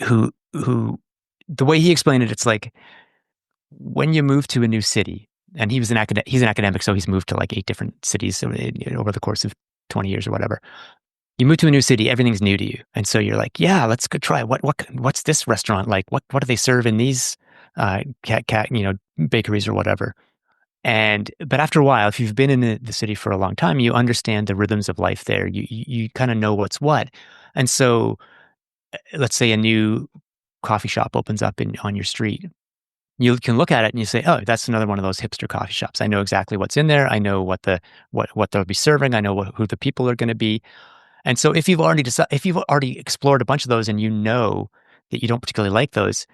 [SPEAKER 2] who the way he explained it, it's like when you move to a new city, and he's an academic, so he's moved to like 8 different cities over the course of 20 years or whatever. You move to a new city, everything's new to you. And so you're like, yeah, let's go try it. What's this restaurant like? What do they serve in these bakeries or whatever? But after a while, if you've been in the city for a long time, you understand the rhythms of life there. You kind of know what's what. And so let's say a new coffee shop opens up on your street. You can look at it and you say, "Oh, that's another one of those hipster coffee shops. I know exactly what's in there. I know what they'll be serving. I know who the people are going to be." And so if you've already explored a bunch of those and you know that you don't particularly like those,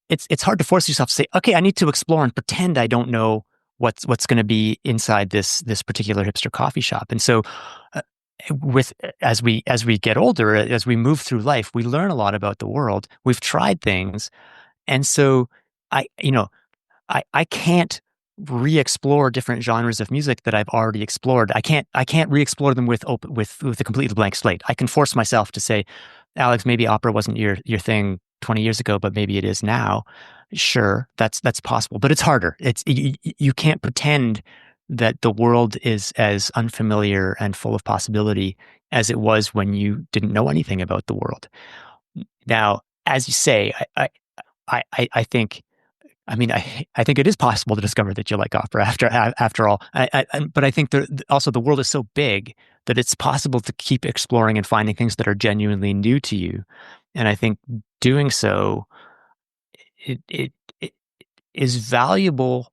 [SPEAKER 2] it's hard to force yourself to say, okay, I need to explore and pretend I don't know what's going to be inside this particular hipster coffee shop. And so uh, with as we get older, as we move through life, we learn a lot about the world. We've tried things, and so I you know I can't re-explore different genres of music that I've already explored. I can't re-explore them with a completely blank slate. I can force myself to say, Alex, maybe opera wasn't your thing 20 years ago, but maybe it is now. Sure, that's possible, but it's harder. You can't pretend that the world is as unfamiliar and full of possibility as it was when you didn't know anything about the world. Now, as you say, I think I think it is possible to discover that you like opera after all. But I think also the world is so big that it's possible to keep exploring and finding things that are genuinely new to you. And I think doing so, it is valuable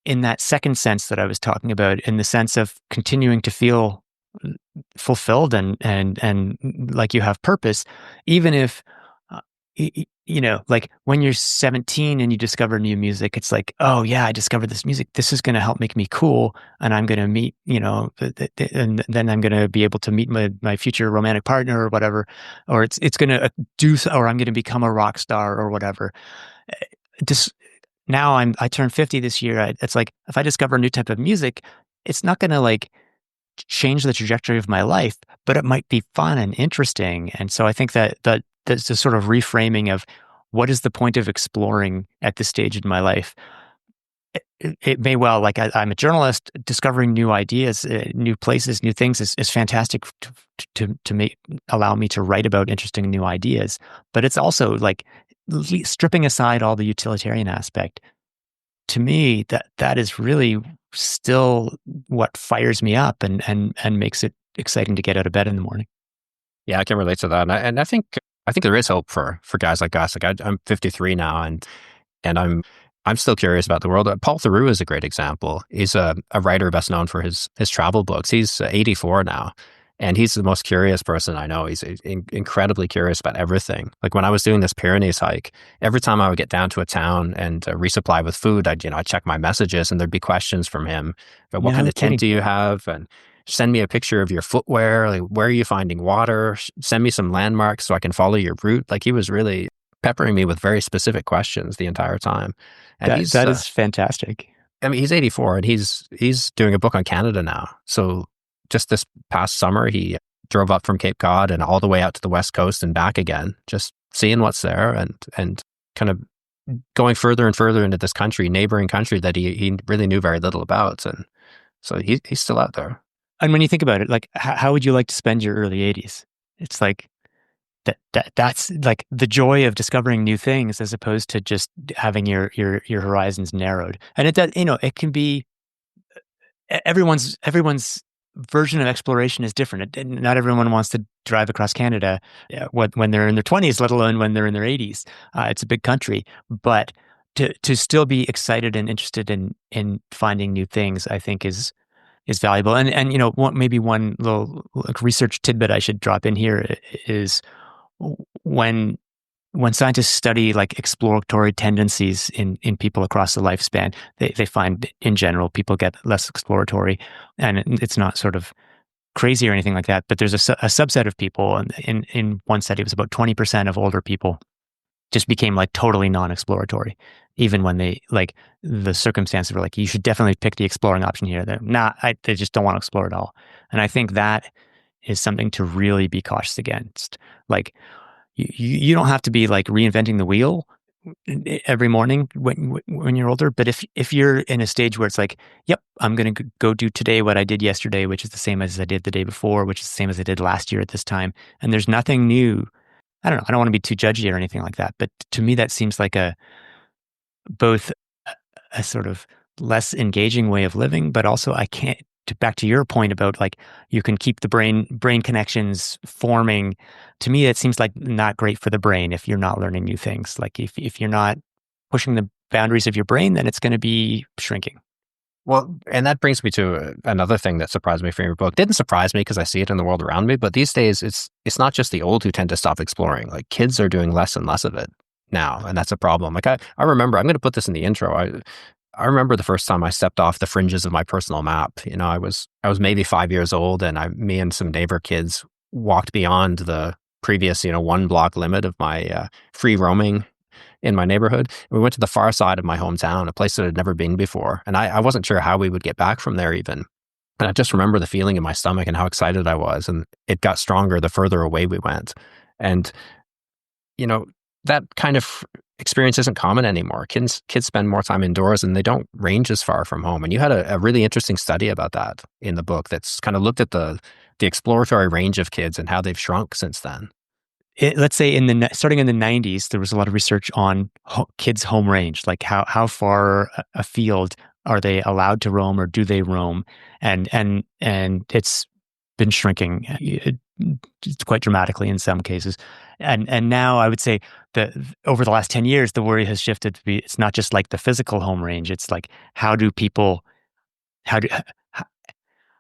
[SPEAKER 2] in that second sense that I was talking about, in the sense of continuing to feel fulfilled and like you have purpose, even if like when you're 17 and you discover new music, it's like, oh yeah, I discovered this music. This is going to help make me cool, and I'm going to meet, and then I'm going to be able to meet my future romantic partner or whatever, or it's going to or I'm going to become a rock star or whatever. Just now, I turned 50 this year. It's like if I discover a new type of music, it's not going to like change the trajectory of my life, but it might be fun and interesting. And so I think that there's this sort of reframing of what is the point of exploring at this stage in my life. It may well, like I'm a journalist, discovering new ideas, new places, new things is fantastic to allow me to write about interesting new ideas. But it's also like stripping aside all the utilitarian aspect. To me, that is really still what fires me up and makes it exciting to get out of bed in the morning.
[SPEAKER 1] Yeah, I can relate to that. And I think there is hope for guys like us. Like I'm 53 now, and I'm still curious about the world. Paul Theroux is a great example. He's a writer best known for his travel books. He's 84 now, and he's the most curious person I know. He's incredibly curious about everything. Like when I was doing this Pyrenees hike, every time I would get down to a town and resupply with food, I'd check my messages, and there'd be questions from him about what kind of tent do you have, and send me a picture of your footwear. Like, where are you finding water? Send me some landmarks so I can follow your route. Like he was really peppering me with very specific questions the entire time. And
[SPEAKER 2] that is fantastic.
[SPEAKER 1] I mean, he's 84 and he's doing a book on Canada now. So just this past summer, he drove up from Cape Cod and all the way out to the West Coast and back again, just seeing what's there and kind of going further and further into this country, neighboring country that he really knew very little about. And so he's still out there.
[SPEAKER 2] And when you think about it, like how would you like to spend your early 80s? It's like that's like the joy of discovering new things as opposed to just having your horizons narrowed. And it can be everyone's version of exploration is different. Not everyone wants to drive across Canada when they're in their 20s, let alone when they're in their 80s. It's a big country, but to still be excited and interested in finding new things, I think is valuable. And maybe one little like research tidbit I should drop in here is when scientists study like exploratory tendencies in people across the lifespan, they find in general people get less exploratory, and it's not sort of crazy or anything like that. But there's a subset of people, and in one study, it was about 20% of older people just became like totally non-exploratory, even when they like the circumstances were like, you should definitely pick the exploring option here. They just don't want to explore at all. And I think that is something to really be cautious against. Like You don't have to be like reinventing the wheel every morning when you're older. But if you're in a stage where it's like, yep, I'm going to go do today what I did yesterday, which is the same as I did the day before, which is the same as I did last year at this time, and there's nothing new. I don't know. I don't want to be too judgy or anything like that, but to me that seems like a both a sort of less engaging way of living, but also I can't. Back to your point about like you can keep the brain connections forming. To me, it seems like not great for the brain if you're not learning new things. Like if you're not pushing the boundaries of your brain, then it's going to be shrinking.
[SPEAKER 1] Well, and that brings me to another thing that surprised me from your book. Didn't surprise me because I see it in the world around me, but these days it's not just the old who tend to stop exploring. Like kids are doing less and less of it now, and that's a problem. Like I remember, I'm going to put this in the intro. I remember the first time I stepped off the fringes of my personal map. You know, I was maybe 5 years old, and me and some neighbor kids walked beyond the previous, 1 block limit of my free roaming in my neighborhood. We went to the far side of my hometown, a place that I'd never been before, and I wasn't sure how we would get back from there even. And I just remember the feeling in my stomach and how excited I was, and it got stronger the further away we went. And you know, that kind of experience isn't common anymore. Kids spend more time indoors and they don't range as far from home. And you had a really interesting study about that in the book that's kind of looked at the exploratory range of kids and how they've shrunk since then.
[SPEAKER 2] Let's say starting in the 90s, there was a lot of research on kids' home range, like how far afield are they allowed to roam or do they roam? And it's been shrinking quite dramatically in some cases. And now I would say that over the last 10 years, the worry has shifted to be, it's not just like the physical home range. It's like, how do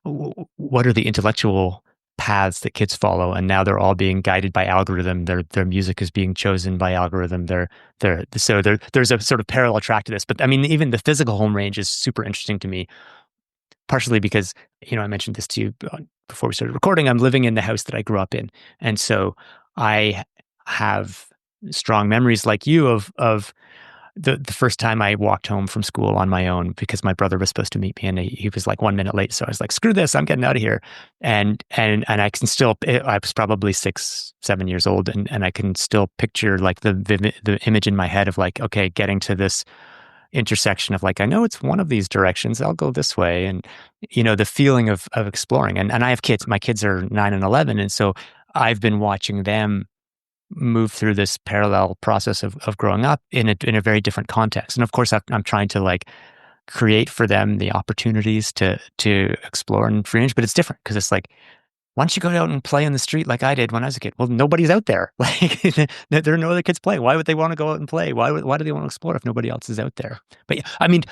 [SPEAKER 2] what are the intellectual paths that kids follow? And now they're all being guided by algorithm. Their music is being chosen by algorithm. There's a sort of parallel track to this. But I mean, even the physical home range is super interesting to me, partially because, I mentioned this to you before we started recording. I'm living in the house that I grew up in. And so I have strong memories like you of the first time I walked home from school on my own because my brother was supposed to meet me and he was like 1 minute late. So I was like, screw this, I'm getting out of here. And I can still, I was probably 6, 7 years old and I can still picture like the image in my head of like, okay, getting to this intersection of like, I know it's one of these directions, I'll go this way. And, the feeling of exploring. And I have kids, my kids are 9 and 11. And so I've been watching them move through this parallel process of growing up in a very different context. And of course, I'm trying to like create for them the opportunities to explore and free range, but it's different because it's like, why don't you go out and play in the street like I did when I was a kid? Well, nobody's out there. Like there are no other kids playing. Why would they want to go out and play? Why do they want to explore if nobody else is out there? But yeah, I mean,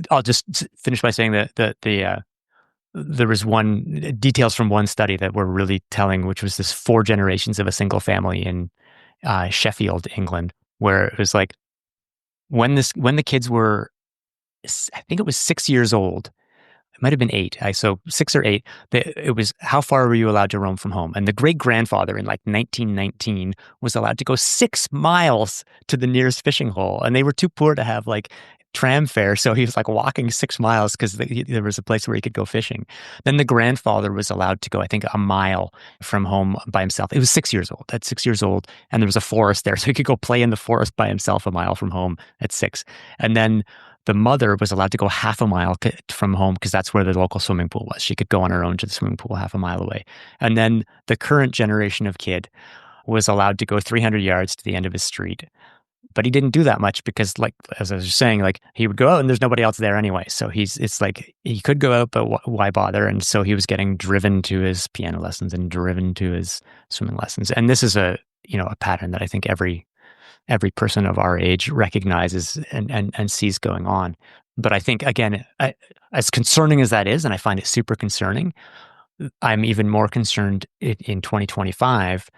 [SPEAKER 2] I'll just finish by saying that there was details from one study that were really telling, which was this 4 generations of a single family in Sheffield, England, where it was like when the kids were, I think it was 6 years old. It might have been 8. So 6 or 8. It was how far were you allowed to roam from home? And the great grandfather in like 1919 was allowed to go 6 miles to the nearest fishing hole, and they were too poor to have like tram fare, so he was like walking 6 miles because there was a place where he could go fishing. Then the grandfather was allowed to go, I think, a mile from home by himself. It was 6 years old. At 6 years old, and there was a forest there, so he could go play in the forest by himself a mile from home at 6. And then the mother was allowed to go half a mile from home because that's where the local swimming pool was. She could go on her own to the swimming pool half a mile away. And then the current generation of kid was allowed to go 300 yards to the end of his street. But he didn't do that much because, like, as I was saying, like he would go out and there's nobody else there anyway. So it's like he could go out, but why bother? And so he was getting driven to his piano lessons and driven to his swimming lessons. And this is a pattern that I think every person of our age recognizes and sees going on. But I think, again, as concerning as that is, and I find it super concerning, I'm even more concerned in 2025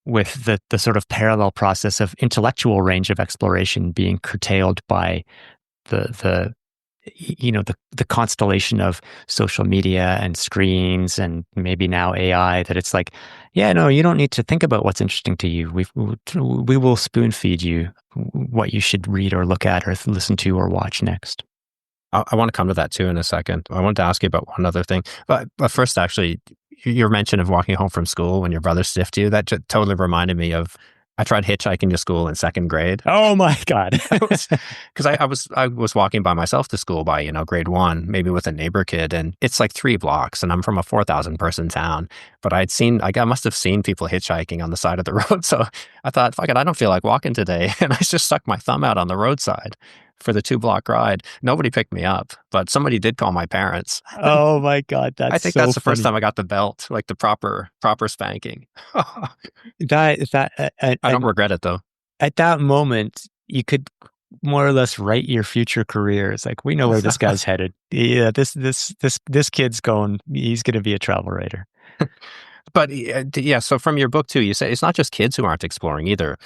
[SPEAKER 2] with the sort of parallel process of intellectual range of exploration being curtailed by the constellation of social media and screens and maybe now AI, that it's like, yeah, no, you don't need to think about what's interesting to you. We will spoon feed you what you should read or look at or listen to or watch next.
[SPEAKER 1] I want to come to that too in a second. I wanted to ask you about one other thing. But first, actually, your mention of walking home from school when your brother stiffed you, that just totally reminded me of, I tried hitchhiking to school in second grade.
[SPEAKER 2] Oh my God.
[SPEAKER 1] Because I was walking by myself to school by, grade one, maybe with a neighbor kid, and it's like 3 blocks, and I'm from a 4,000 person town. But I must have seen people hitchhiking on the side of the road. So I thought, fuck it, I don't feel like walking today. And I just stuck my thumb out on the roadside for the 2 block ride. Nobody picked me up, but somebody did call my parents.
[SPEAKER 2] Oh my God.
[SPEAKER 1] I
[SPEAKER 2] That's
[SPEAKER 1] think
[SPEAKER 2] so
[SPEAKER 1] that's the first
[SPEAKER 2] funny.
[SPEAKER 1] time I got the belt, like the proper spanking. I don't
[SPEAKER 2] And
[SPEAKER 1] regret it though.
[SPEAKER 2] at that moment, you could more or less write your future career. It's like, we know where this guy's headed. Yeah, this kid's going, he's going to be a travel writer.
[SPEAKER 1] But yeah, so from your book too, you say it's not just kids who aren't exploring either.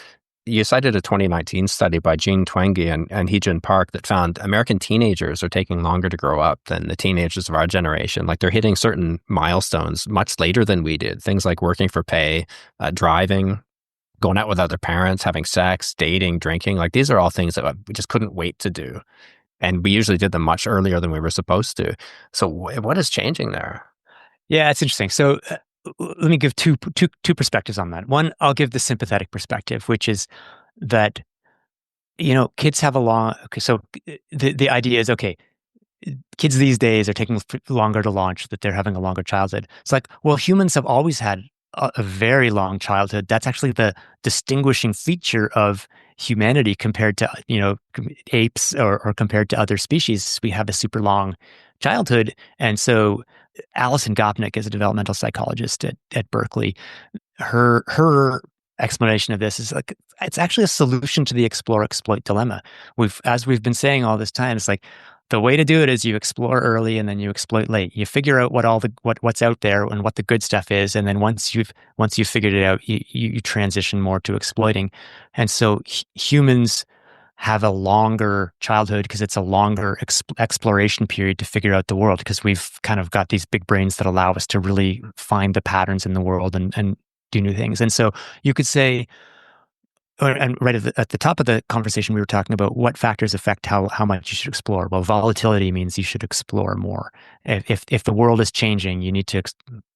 [SPEAKER 1] You cited a 2019 study by Jean Twenge and Hee-Jun Park that found American teenagers are taking longer to grow up than the teenagers of our generation. Like they're hitting certain milestones much later than we did. Things like working for pay, driving, going out with other parents, having sex, dating, drinking. Like these are all things that we just couldn't wait to do. And we usually did them much earlier than we were supposed to. So what is changing there?
[SPEAKER 2] Yeah, it's interesting. So let me give two perspectives on that. One, I'll give the sympathetic perspective, which is that, kids have a long, okay, so the idea is, okay, kids these days are taking longer to launch, that they're having a longer childhood. It's like, well, humans have always had a very long childhood. That's actually the distinguishing feature of humanity compared to, apes or compared to other species. We have a super long childhood. And so Alison Gopnik is a developmental psychologist at Berkeley. Her explanation of this is like, it's actually a solution to the explore exploit dilemma. As we've been saying all this time, it's like the way to do it is you explore early and then you exploit late. You figure out what's out there and what the good stuff is, and then once you've figured it out, you transition more to exploiting. And so humans have a longer childhood because it's a longer exploration period to figure out the world, because we've kind of got these big brains that allow us to really find the patterns in the world and do new things. And so you could say, and right at the top of the conversation, we were talking about what factors affect how much you should explore. Well, volatility means you should explore more. If the world is changing, you need to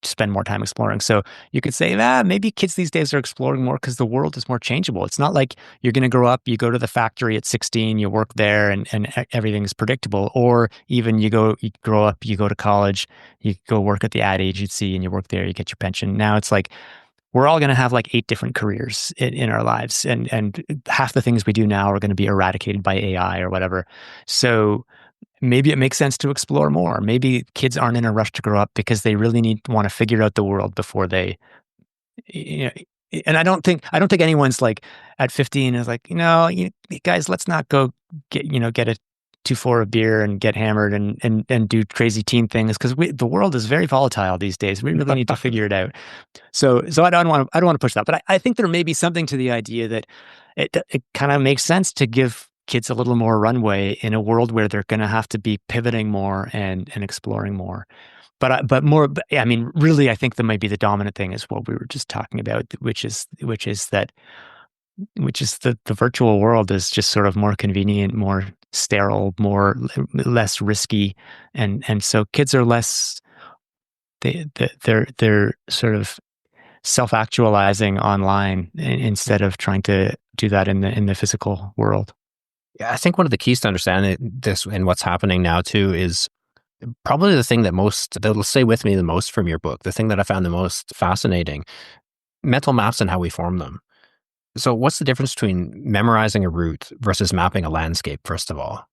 [SPEAKER 2] spend more time exploring. So you could say, maybe kids these days are exploring more because the world is more changeable. It's not like you're going to grow up, you go to the factory at 16, you work there, and everything's predictable. Or even you grow up, you go to college, you go work at the ad agency, and you work there, you get your pension. Now it's like, we're all going to have like 8 different careers in our lives. And half the things we do now are going to be eradicated by AI or whatever. So maybe it makes sense to explore more. Maybe kids aren't in a rush to grow up because they really want to figure out the world before they, you know, and I don't think anyone's like at 15 is like, guys, let's not go get a 2 for a beer and get hammered and do crazy teen things, because the world is very volatile these days. We really need to figure it out. So I don't want to push that, but I think there may be something to the idea that it kind of makes sense to give kids a little more runway in a world where they're going to have to be pivoting more and exploring more. I mean, really, I think that might be the dominant thing is what we were just talking about, which is the virtual world is just sort of more convenient, more sterile, less risky, and so kids are less, they're sort of self-actualizing online instead of trying to do that in the physical world.
[SPEAKER 1] Yeah, I think one of the keys to understanding this and what's happening now too is probably the thing that'll stay with me the most from your book, the thing that I found the most fascinating, mental maps and how we form them. So what's the difference between memorizing a route versus mapping a landscape, first of all?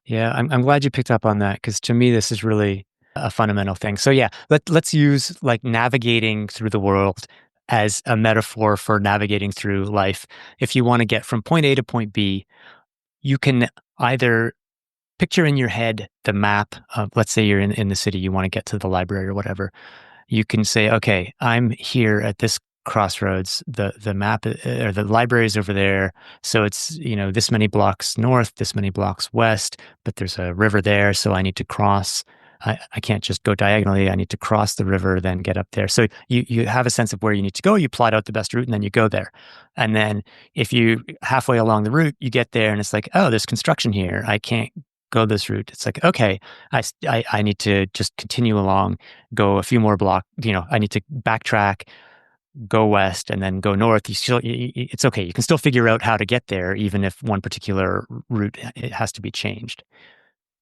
[SPEAKER 2] Yeah, I'm glad you picked up on that, because to me, this is really a fundamental thing. So yeah, let's use like navigating through the world as a metaphor for navigating through life. If you want to get from point A to point B, you can either picture in your head the map of, let's say you're in the city, you want to get to the library or whatever. You can say, okay, I'm here at this crossroads. The map or the library is over there. So it's, this many blocks north, this many blocks west, but there's a river there. So I need to cross. I can't just go diagonally. I need to cross the river, then get up there. So you have a sense of where you need to go. You plot out the best route, and then you go there. And then if you halfway along the route, you get there and it's like, oh, there's construction here. I can't go this route. It's like, okay, I need to just continue along, go a few more blocks. I need to backtrack, go west, and then go north. It's okay. You can still figure out how to get there, even if one particular route it has to be changed.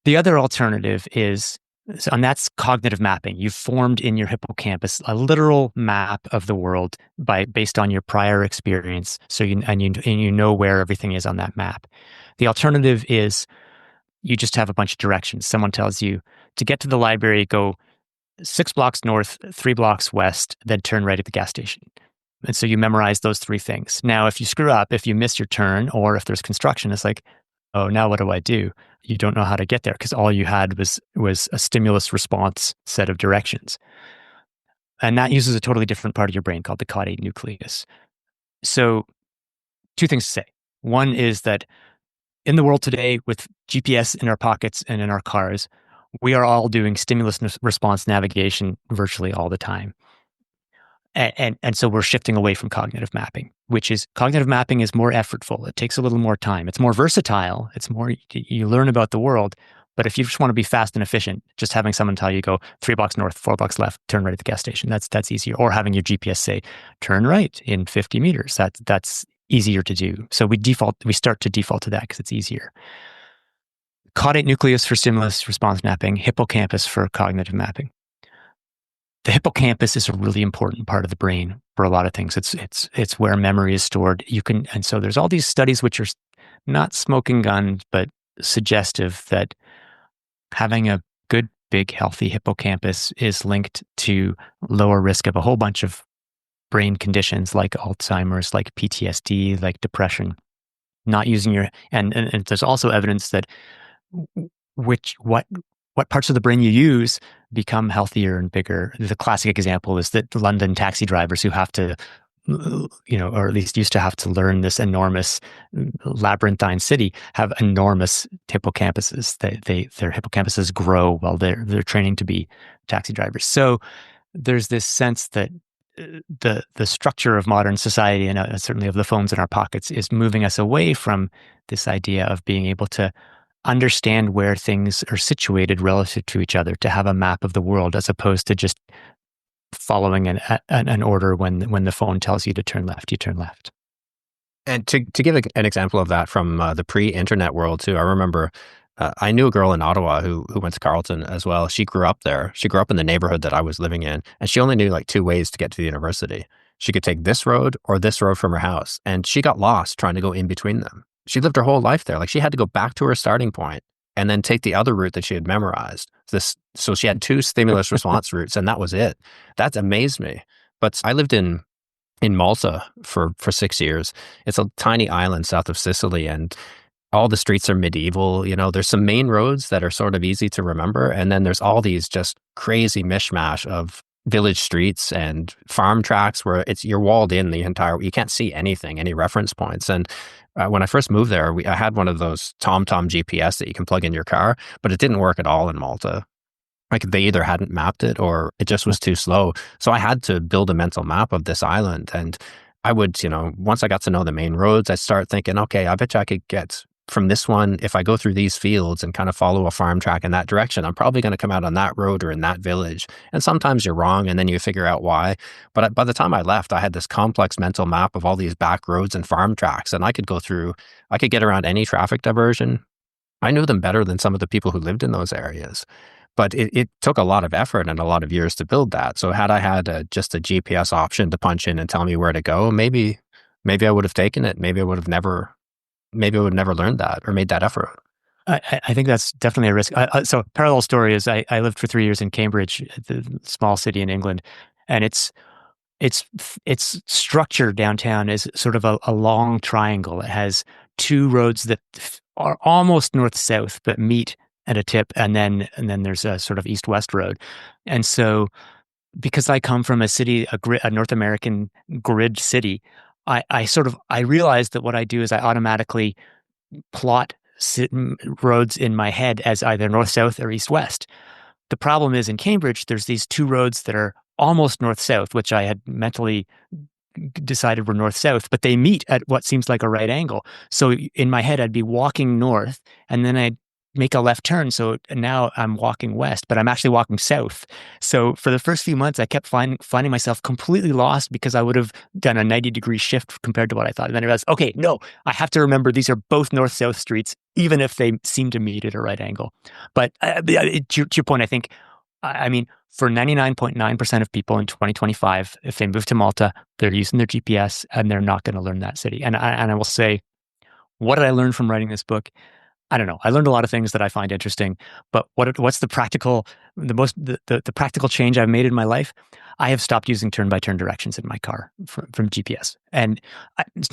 [SPEAKER 2] The other alternative is, and that's cognitive mapping. You've formed in your hippocampus a literal map of the world based on your prior experience. So you know where everything is on that map. The alternative is you just have a bunch of directions. Someone tells you to get to the library, go 6 blocks north, 3 blocks west, then turn right at the gas station. And so you memorize those 3 things. Now, if you screw up, if you miss your turn, or if there's construction, it's like, oh, now what do I do? You don't know how to get there because all you had was a stimulus response set of directions. And that uses a totally different part of your brain called the caudate nucleus. So 2 things to say. One is that in the world today, with GPS in our pockets and in our cars, we are all doing stimulus response navigation virtually all the time. And so we're shifting away from cognitive mapping, which is cognitive mapping is more effortful. It takes a little more time. It's more versatile. It's more, you learn about the world. But if you just want to be fast and efficient, just having someone tell you go 3 blocks north, 4 blocks left, turn right at the gas station, that's easier. Or having your GPS say, turn right in 50 meters. That's easier to do. So we start to default to that because it's easier. Caudate nucleus for stimulus response mapping, hippocampus for cognitive mapping. The hippocampus is a really important part of the brain for a lot of things. It's where memory is stored. And so there's all these studies which are not smoking guns, but suggestive that having a good, big, healthy hippocampus is linked to lower risk of a whole bunch of brain conditions like Alzheimer's, like PTSD, like depression. Not using and there's also evidence that what parts of the brain you use become healthier and bigger. The classic example is that London taxi drivers who have to, or at least used to have to learn this enormous labyrinthine city have enormous hippocampuses. Their hippocampuses grow while they're training to be taxi drivers. So there's this sense that the structure of modern society and certainly of the phones in our pockets is moving us away from this idea of being able to understand where things are situated relative to each other, to have a map of the world, as opposed to just following an order when the phone tells you to turn left, you turn left.
[SPEAKER 1] And to give an example of that from the pre-internet world too, I remember I knew a girl in Ottawa who went to Carleton as well. She grew up there. She grew up in the neighborhood that I was living in, and she only knew like 2 ways to get to the university. She could take this road or this road from her house, and she got lost trying to go in between them. She lived her whole life there. Like she had to go back to her starting point and then take the other route that she had memorized. So she had 2 stimulus response routes, and that was it. That amazed me. But I lived in Malta for 6 years. It's a tiny island south of Sicily, and all the streets are medieval. There's some main roads that are sort of easy to remember, and then there's all these just crazy mishmash of village streets and farm tracks where you're walled in you can't see anything, any reference points. And when I first moved there, I had one of those TomTom GPS that you can plug in your car, but it didn't work at all in Malta. Like they either hadn't mapped it or it just was too slow. So I had to build a mental map of this island. And I would, once I got to know the main roads, I'd start thinking, okay, I bet you I could get from this one, if I go through these fields and kind of follow a farm track in that direction, I'm probably going to come out on that road or in that village. And sometimes you're wrong, and then you figure out why. But by the time I left, I had this complex mental map of all these back roads and farm tracks, and I could get around any traffic diversion. I knew them better than some of the people who lived in those areas. But it took a lot of effort and a lot of years to build that. So had I had just a GPS option to punch in and tell me where to go, maybe I would have taken it. Maybe I would have never learned that or made that effort.
[SPEAKER 2] I think that's definitely a risk. So parallel story is I lived for 3 years in Cambridge, the small city in England, and its structure downtown is sort of a long triangle. It has 2 roads that are almost north-south but meet at a tip, and then there's a sort of east-west road. And so because I come from a North American grid city, I realized that what I do is I automatically plot roads in my head as either north-south or east-west. The problem is in Cambridge, there's these 2 roads that are almost north-south, which I had mentally decided were north-south, but they meet at what seems like a right angle. So in my head, I'd be walking north, and then I'd make a left turn. So now I'm walking west, but I'm actually walking south. So for the first few months, I kept finding myself completely lost because I would have done a 90-degree shift compared to what I thought. And then I realized, okay, no, I have to remember these are both north-south streets, even if they seem to meet at a right angle. But to your point, I think, I mean, for 99.9% of people in 2025, if they move to Malta, they're using their GPS and they're not going to learn that city. And I will say, what did I learn from writing this book? I don't know. I learned a lot of things that I find interesting, but what's the practical change I've made in my life? I have stopped using turn-by-turn directions in my car from GPS, and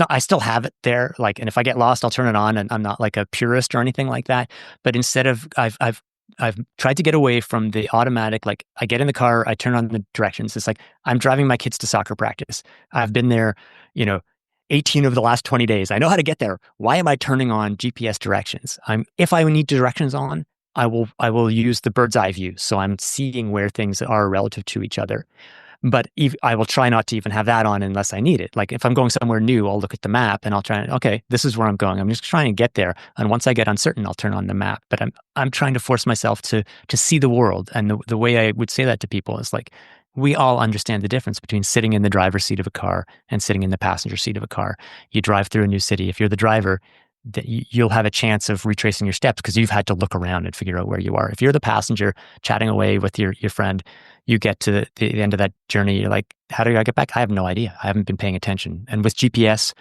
[SPEAKER 2] I still have it there. Like, and if I get lost, I'll turn it on, and I'm not like a purist or anything like that. But instead of, I've tried to get away from the automatic. Like, I get in the car, I turn on the directions. It's like I'm driving my kids to soccer practice. I've been there, you know, 18 of the last 20 days. I know how to get there. Why am I turning on GPS directions? If I need directions on, I will use the bird's eye view. So I'm seeing where things are relative to each other. But I will try not to even have that on unless I need it. Like if I'm going somewhere new, I'll look at the map and I'll try and, okay, this is where I'm going. I'm just trying to get there. And once I get uncertain, I'll turn on the map. But I'm trying to force myself to see the world. And the way I would say that to people is like, we all understand the difference between sitting in the driver's seat of a car and sitting in the passenger seat of a car. You drive through a new city. If you're the driver, you'll have a chance of retracing your steps because you've had to look around and figure out where you are. If you're the passenger chatting away with your friend, you get to the end of that journey. You're like, how do I get back? I have no idea. I haven't been paying attention. And with GPS,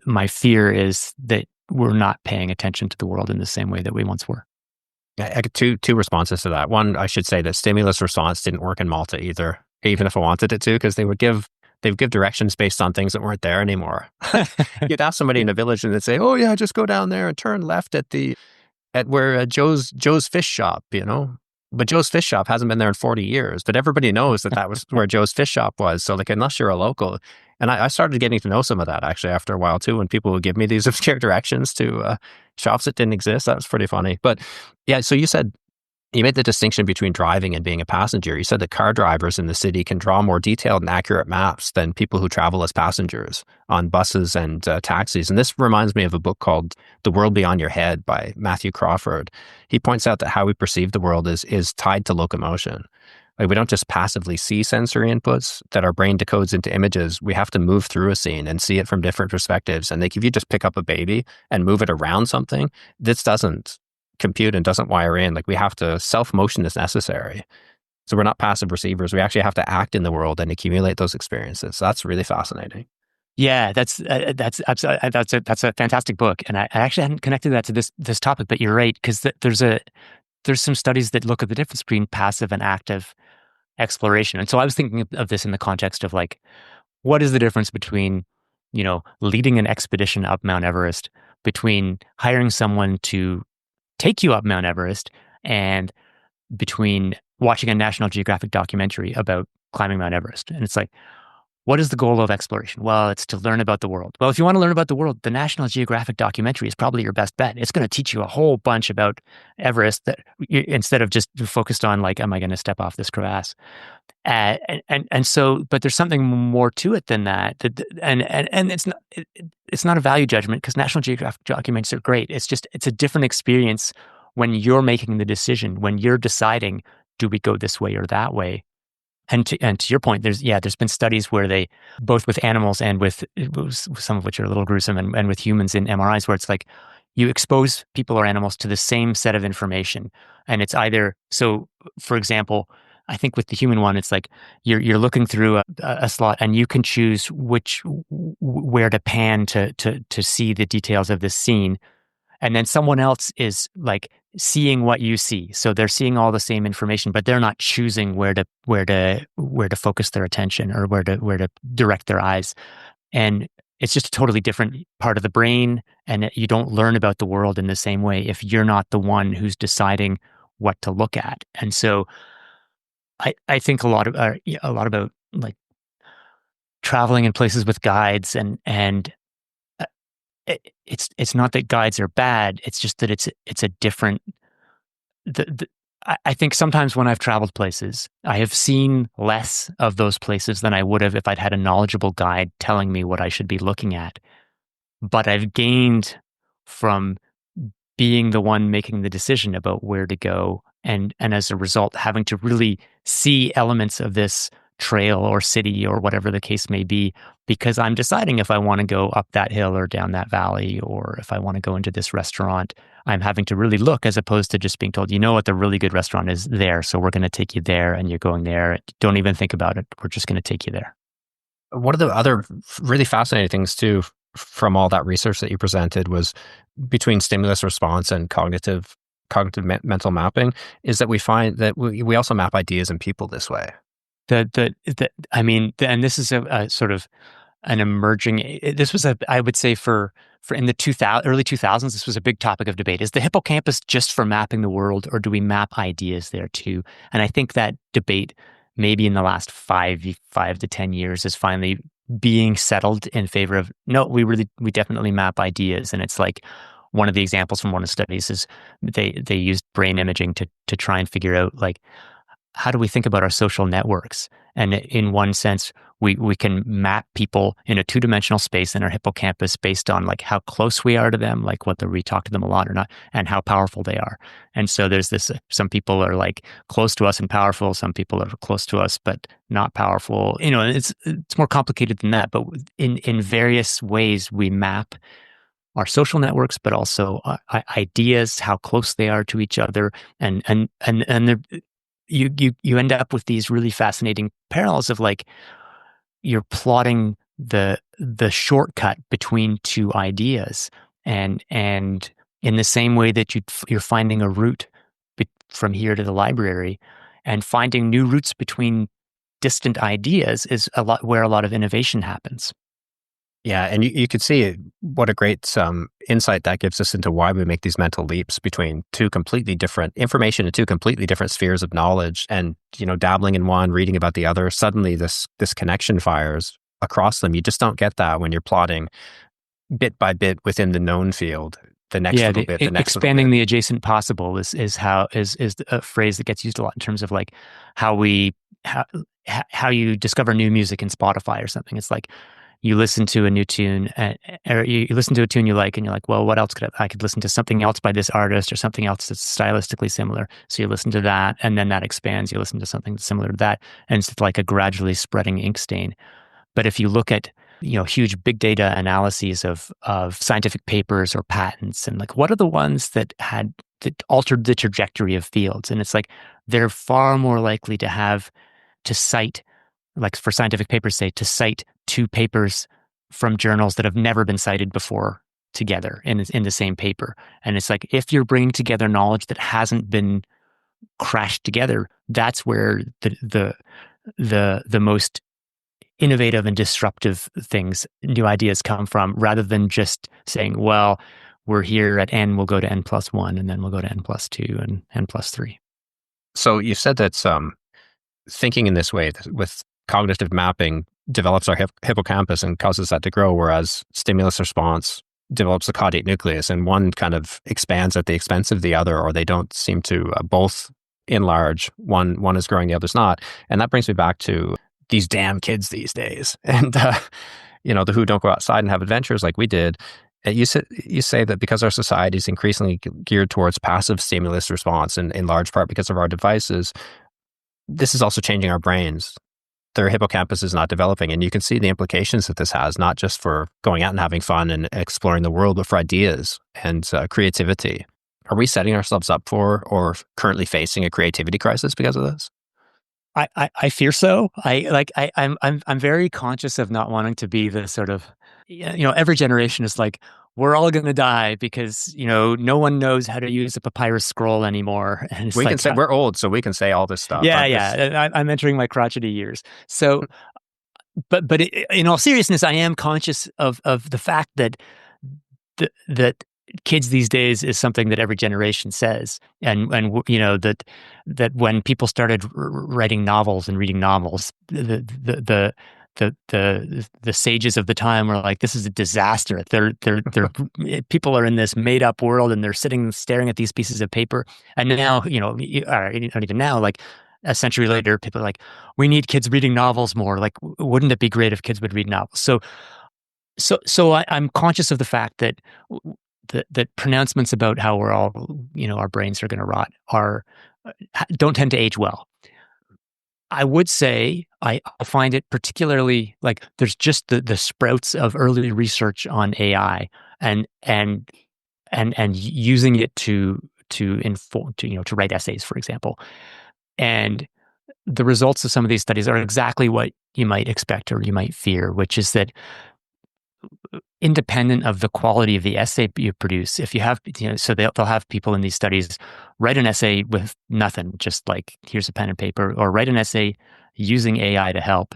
[SPEAKER 2] my fear is that we're not paying attention to the world in the same way that we once were.
[SPEAKER 1] I get two responses to that. One, I should say that stimulus response didn't work in Malta either, even if I wanted it to, because they would give directions based on things that weren't there anymore. You'd ask somebody in a village and they'd say, "Oh yeah, just go down there and turn left at where Joe's fish shop," you know. But Joe's fish shop hasn't been there in 40 years, but everybody knows that was where Joe's fish shop was. So like, unless you're a local, and I started getting to know some of that actually after a while too, when people would give me these obscure directions to shops that didn't exist. That was pretty funny. But yeah, so you made the distinction between driving and being a passenger. You said that car drivers in the city can draw more detailed and accurate maps than people who travel as passengers on buses and taxis. And this reminds me of a book called The World Beyond Your Head by Matthew Crawford. He points out that how we perceive the world is tied to locomotion. Like we don't just passively see sensory inputs that our brain decodes into images. We have to move through a scene and see it from different perspectives. And like if you just pick up a baby and move it around something, this doesn't compute and doesn't wire in. Like we have to, self-motion is necessary. So we're not passive receivers. We actually have to act in the world and accumulate those experiences. So that's really fascinating.
[SPEAKER 2] Yeah, that's a fantastic book, and I actually hadn't connected that to this topic. But you're right, because there's some studies that look at the difference between passive and active exploration. And so I was thinking of this in the context of like, what is the difference between, leading an expedition up Mount Everest, between hiring someone to take you up Mount Everest, and between watching a National Geographic documentary about climbing Mount Everest. And it's like, what is the goal of exploration? Well, it's to learn about the world. Well, if you want to learn about the world, the National Geographic documentary is probably your best bet. It's going to teach you a whole bunch about Everest instead of just focused on like, am I going to step off this crevasse? And so, but there's something more to it than that. And it's not a value judgment because National Geographic documents are great. It's a different experience when you're making the decision, when you're deciding, do we go this way or that way? And to your point, there's been studies where they, both with animals and with some of which are a little gruesome, and with humans in MRIs, where it's like you expose people or animals to the same set of information, and it's either, so for example, I think with the human one, it's like you're looking through a slot and you can choose where to pan to see the details of this scene. And then someone else is like seeing what you see. So they're seeing all the same information, but they're not choosing where to focus their attention or where to direct their eyes. And it's just a totally different part of the brain. And you don't learn about the world in the same way if you're not the one who's deciding what to look at. And so I think a lot about like traveling in places with guides and it's not that guides are bad. It's just that it's a different. I think sometimes when I've traveled places, I have seen less of those places than I would have if I'd had a knowledgeable guide telling me what I should be looking at. But I've gained from being the one making the decision about where to go, and as a result having to really see elements of this trail or city or whatever the case may be, because I'm deciding if I want to go up that hill or down that valley, or if I want to go into this restaurant. I'm having to really look, as opposed to just being told, you know what, the really good restaurant is there, so we're going to take you there, and you're going there. Don't even think about it. We're just going to take you there.
[SPEAKER 1] One of the other really fascinating things too from all that research that you presented was between stimulus response and mental mapping is that we find that we also map ideas and people this way.
[SPEAKER 2] I mean, and this is a sort of an emerging. This was I would say for in the early 2000s, this was a big topic of debate. Is the hippocampus just for mapping the world, or do we map ideas there too? And I think that debate, maybe in the last 5 to 10 years, is finally being settled in favor of no. We definitely map ideas, and it's like one of the examples from one of the studies is they used brain imaging to try and figure out, like, how do we think about our social networks? And in one sense, we can map people in a two-dimensional space in our hippocampus based on like how close we are to them, like whether we talk to them a lot or not, and how powerful they are. And so there's this, some people are like close to us and powerful, some people are close to us but not powerful. And it's more complicated than that, but in various ways we map our social networks, but also ideas, how close they are to each other, and you end up with these really fascinating parallels of like you're plotting the shortcut between two ideas, and in the same way that you're finding a route from here to the library, and finding new routes between distant ideas is where a lot of innovation happens.
[SPEAKER 1] Yeah, and you could see what a great insight that gives us into why we make these mental leaps between two completely different information and two completely different spheres of knowledge, and dabbling in one, reading about the other. Suddenly, this connection fires across them. You just don't get that when you're plotting bit by bit within the known field. The next little bit, the next little
[SPEAKER 2] expanding
[SPEAKER 1] bit.
[SPEAKER 2] the adjacent possible is a phrase that gets used a lot in terms of like how you discover new music in Spotify or something. It's like, you listen to a new tune, or you listen to a tune you like, and you're like, well, what else I could listen to something else by this artist, or something else that's stylistically similar. So you listen to that, and then that expands. You listen to something similar to that, and it's like a gradually spreading ink stain. But if you look at huge big data analyses of scientific papers or patents, and like what are the ones that altered the trajectory of fields, and it's like they're far more likely to cite, like for scientific papers, say, to cite two papers from journals that have never been cited before together in the same paper. And it's like, if you're bringing together knowledge that hasn't been crashed together, that's where the most innovative and disruptive new ideas come from, rather than just saying, well, we're here at n, we'll go to n+1, and then we'll go to n+2 and n+3.
[SPEAKER 1] So you said that thinking in this way with cognitive mapping develops our hippocampus and causes that to grow, whereas stimulus response develops the caudate nucleus, and one kind of expands at the expense of the other, or they don't seem to both enlarge. One is growing, the other's not. And that brings me back to these damn kids these days, and the who don't go outside and have adventures like we did. You say that because our society is increasingly geared towards passive stimulus response, and in large part because of our devices, this is also changing our brains. Their hippocampus is not developing, and you can see the implications that this has, not just for going out and having fun and exploring the world, but for ideas and creativity. Are we setting ourselves up for, or currently facing, a creativity crisis because of this?
[SPEAKER 2] I fear so. I'm very conscious of not wanting to be the sort of, every generation is like, we're all going to die because, no one knows how to use a papyrus scroll anymore. And
[SPEAKER 1] we can say we're old, so we can say all this stuff.
[SPEAKER 2] Yeah. I'm entering my crotchety years. So, but in all seriousness, I am conscious of the fact that that kids these days is something that every generation says, and that when people started writing novels and reading novels, the sages of the time were like, this is a disaster. They're people are in this made up world, and they're sitting staring at these pieces of paper. And now, not even now, like a century later, people are like, we need kids reading novels more. Like, wouldn't it be great if kids would read novels? So I'm conscious of the fact that that pronouncements about how we're all, our brains are going to rot are don't tend to age well. I would say I find it particularly like there's just the sprouts of early research on AI and using it to inform to write essays, for example. And the results of some of these studies are exactly what you might expect or you might fear, which is that independent of the quality of the essay you produce, if you have, so they'll have people in these studies write an essay with nothing, just like here's a pen and paper, or write an essay using AI to help,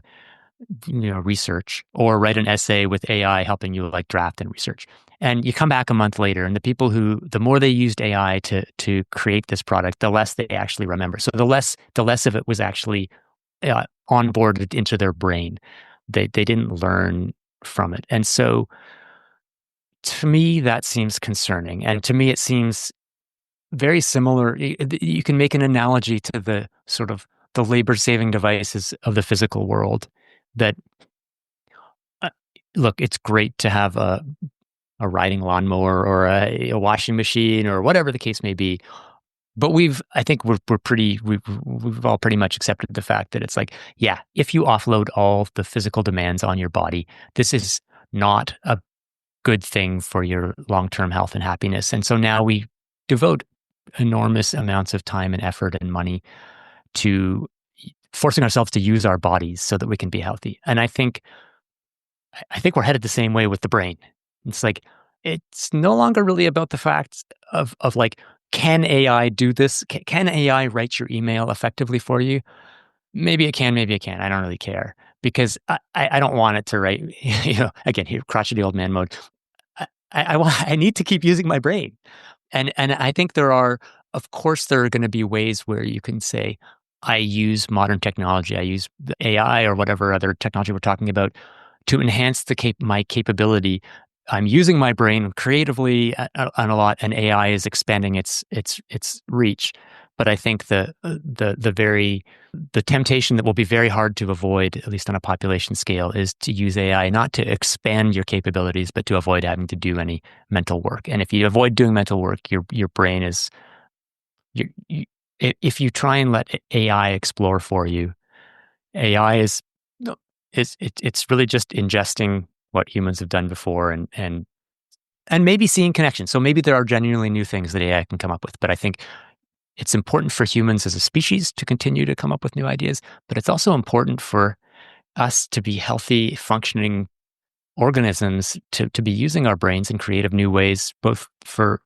[SPEAKER 2] research, or write an essay with AI helping you like draft and research. And you come back a month later, and the more they used AI to create this product, the less they actually remember. So the less of it was actually onboarded into their brain. They didn't learn from it. And so to me, that seems concerning. And to me, it seems very similar. You can make an analogy to the sort of the labor-saving devices of the physical world that, look, it's great to have a riding lawnmower or a washing machine or whatever the case may be. But I think we've all pretty much accepted the fact that it's like, yeah, if you offload all the physical demands on your body, this is not a good thing for your long-term health and happiness. And so now we devote enormous amounts of time and effort and money to forcing ourselves to use our bodies so that we can be healthy. And I think we're headed the same way with the brain. It's like, it's no longer really about the fact of like, can AI do this? Can AI write your email effectively for you? Maybe it can, maybe it can't. I don't really care because I don't want it to write, again, here, crotchety old man mode. I need to keep using my brain. And I think of course, there are going to be ways where you can say, I use modern technology, I use the AI or whatever other technology we're talking about to enhance my capability. I'm using my brain creatively on a lot, and AI is expanding its reach. But I think the temptation that will be very hard to avoid, at least on a population scale, is to use AI not to expand your capabilities, but to avoid having to do any mental work. And if you avoid doing mental work, your brain is if you try and let AI explore for you, AI it's really just ingesting what humans have done before and maybe seeing connections. So maybe there are genuinely new things that AI can come up with. But I think it's important for humans as a species to continue to come up with new ideas. But it's also important for us to be healthy, functioning organisms to be using our brains in creative new ways, both for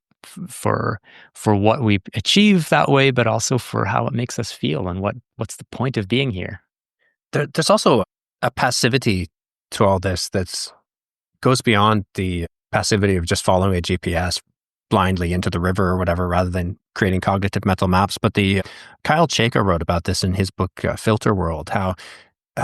[SPEAKER 2] what we achieve that way, but also for how it makes us feel and what's the point of being here.
[SPEAKER 1] There's also a passivity to all this that goes beyond the passivity of just following a GPS blindly into the river or whatever, rather than creating cognitive mental maps. But Kyle Chayka wrote about this in his book, Filter World, how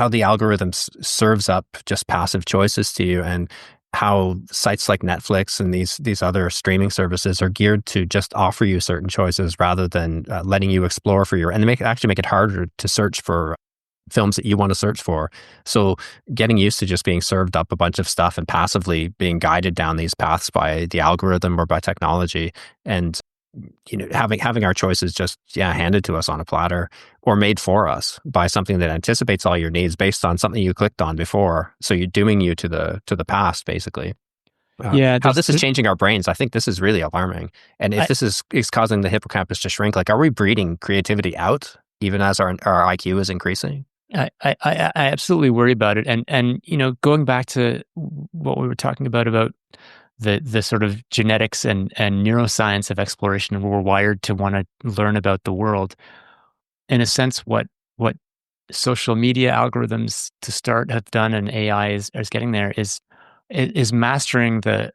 [SPEAKER 1] the algorithm serves up just passive choices to you, and how sites like Netflix and these other streaming services are geared to just offer you certain choices rather than letting you explore and they actually make it harder to search for films that you want to search for. So getting used to just being served up a bunch of stuff and passively being guided down these paths by the algorithm or by technology, and having our choices just handed to us on a platter or made for us by something that anticipates all your needs based on something you clicked on before. So you're dooming you to the past, basically. How this is changing our brains, I think this is really alarming. And if this is causing the hippocampus to shrink, like, are we breeding creativity out even as our IQ is increasing?
[SPEAKER 2] I absolutely worry about it. And going back to what we were talking about the sort of genetics and neuroscience of exploration, and we're wired to want to learn about the world. In a sense, what social media algorithms to start have done, and AI is getting there, is mastering the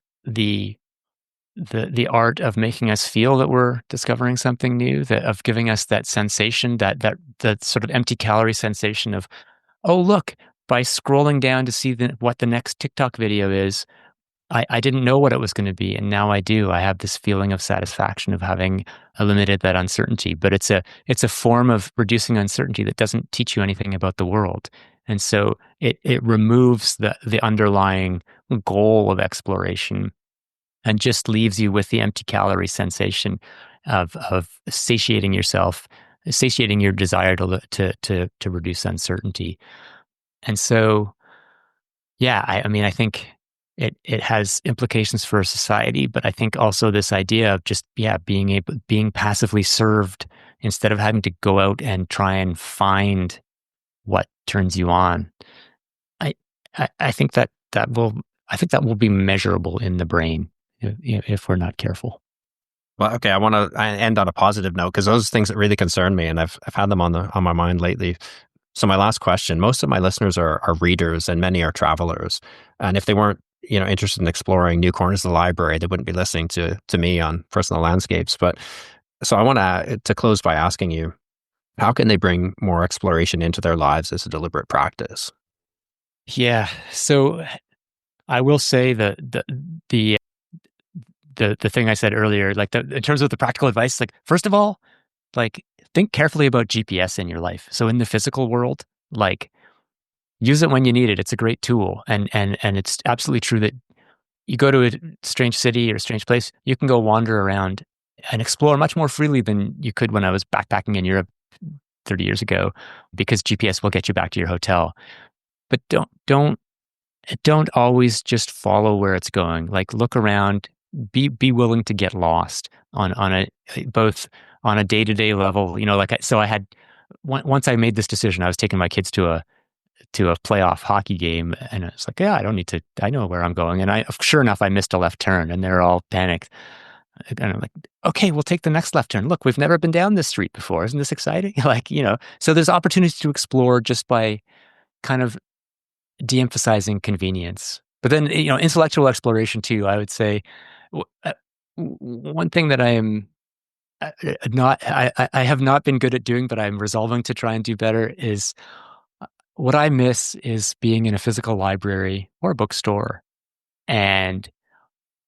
[SPEAKER 2] art of making us feel that we're discovering something new, of giving us that sensation, that sort of empty calorie sensation of, oh, look, by scrolling down to see what the next TikTok video is, I didn't know what it was going to be, and now I do. I have this feeling of satisfaction of having eliminated that uncertainty. But it's a form of reducing uncertainty that doesn't teach you anything about the world, and so it removes the underlying goal of exploration and just leaves you with the empty calorie sensation of satiating yourself, satiating your desire to reduce uncertainty. And so, yeah, I mean, I think it has implications for society, but I think also this idea of just, being passively served instead of having to go out and try and find what turns you on. I I think that will be measurable in the brain if we're not careful.
[SPEAKER 1] Well, okay, I want to end on a positive note because those things that really concern me, and I've had them on my mind lately. So my last question: most of my listeners are readers, and many are travelers. And if they weren't, interested in exploring new corners of the library, they wouldn't be listening to me on Personal Landscapes. But so I want to close by asking you, how can they bring more exploration into their lives as a deliberate practice?
[SPEAKER 2] Yeah. So I will say the the thing I said earlier, like in terms of the practical advice, like first of all, like think carefully about GPS in your life. So in the physical world, like use it when you need it. It's a great tool, and it's absolutely true that you go to a strange city or a strange place, you can go wander around and explore much more freely than you could when I was backpacking in Europe 30 years ago, because GPS will get you back to your hotel. But don't always just follow where it's going. Like look around, be willing to get lost on a both on a day-to-day level. So I had once I made this decision, I was taking my kids to a playoff hockey game, and I was like, yeah, I know where I'm going. And sure enough, I missed a left turn, and they're all panicked. And I'm like, okay, we'll take the next left turn. Look, we've never been down this street before. Isn't this exciting? So there's opportunities to explore just by kind of de-emphasizing convenience. But then, intellectual exploration too, I would say. One thing that I am I have not been good at doing, but I'm resolving to try and do better is what I miss is being in a physical library or a bookstore and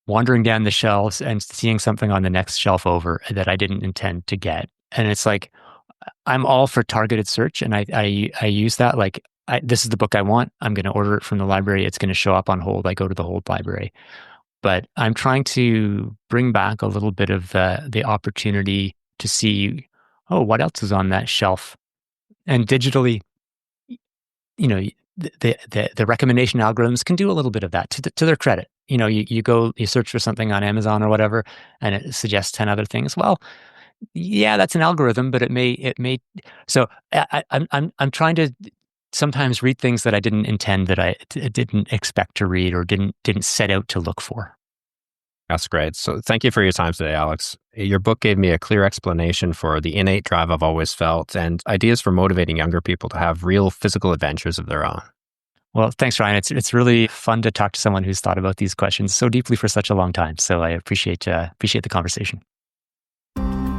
[SPEAKER 2] wandering down the shelves and seeing something on the next shelf over that I didn't intend to get. And it's like, I'm all for targeted search. And I use that. Like, this is the book I want. I'm going to order it from the library. It's going to show up on hold. I go to the hold library. But I'm trying to bring back a little bit of the opportunity to see, oh, what else is on that shelf? And digitally, the recommendation algorithms can do a little bit of that to their credit. You search for something on Amazon or whatever, and it suggests 10 other things. Well, yeah, that's an algorithm, but it may. So I'm trying to sometimes read things that I didn't intend, that I didn't expect to read or didn't set out to look for.
[SPEAKER 1] That's great. So thank you for your time today, Alex. Your book gave me a clear explanation for the innate drive I've always felt and ideas for motivating younger people to have real physical adventures of their own.
[SPEAKER 2] Well, thanks, Ryan. It's really fun to talk to someone who's thought about these questions so deeply for such a long time. So I appreciate the conversation.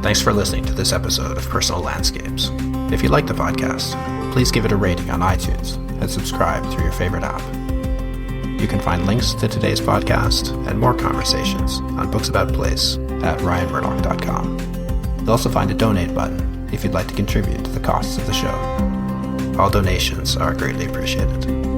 [SPEAKER 1] Thanks for listening to this episode of Personal Landscapes. If you like the podcast, please give it a rating on iTunes and subscribe through your favorite app. You can find links to today's podcast and more conversations on Books About Place at ryanmurdoch.com. You'll also find a donate button if you'd like to contribute to the costs of the show. All donations are greatly appreciated.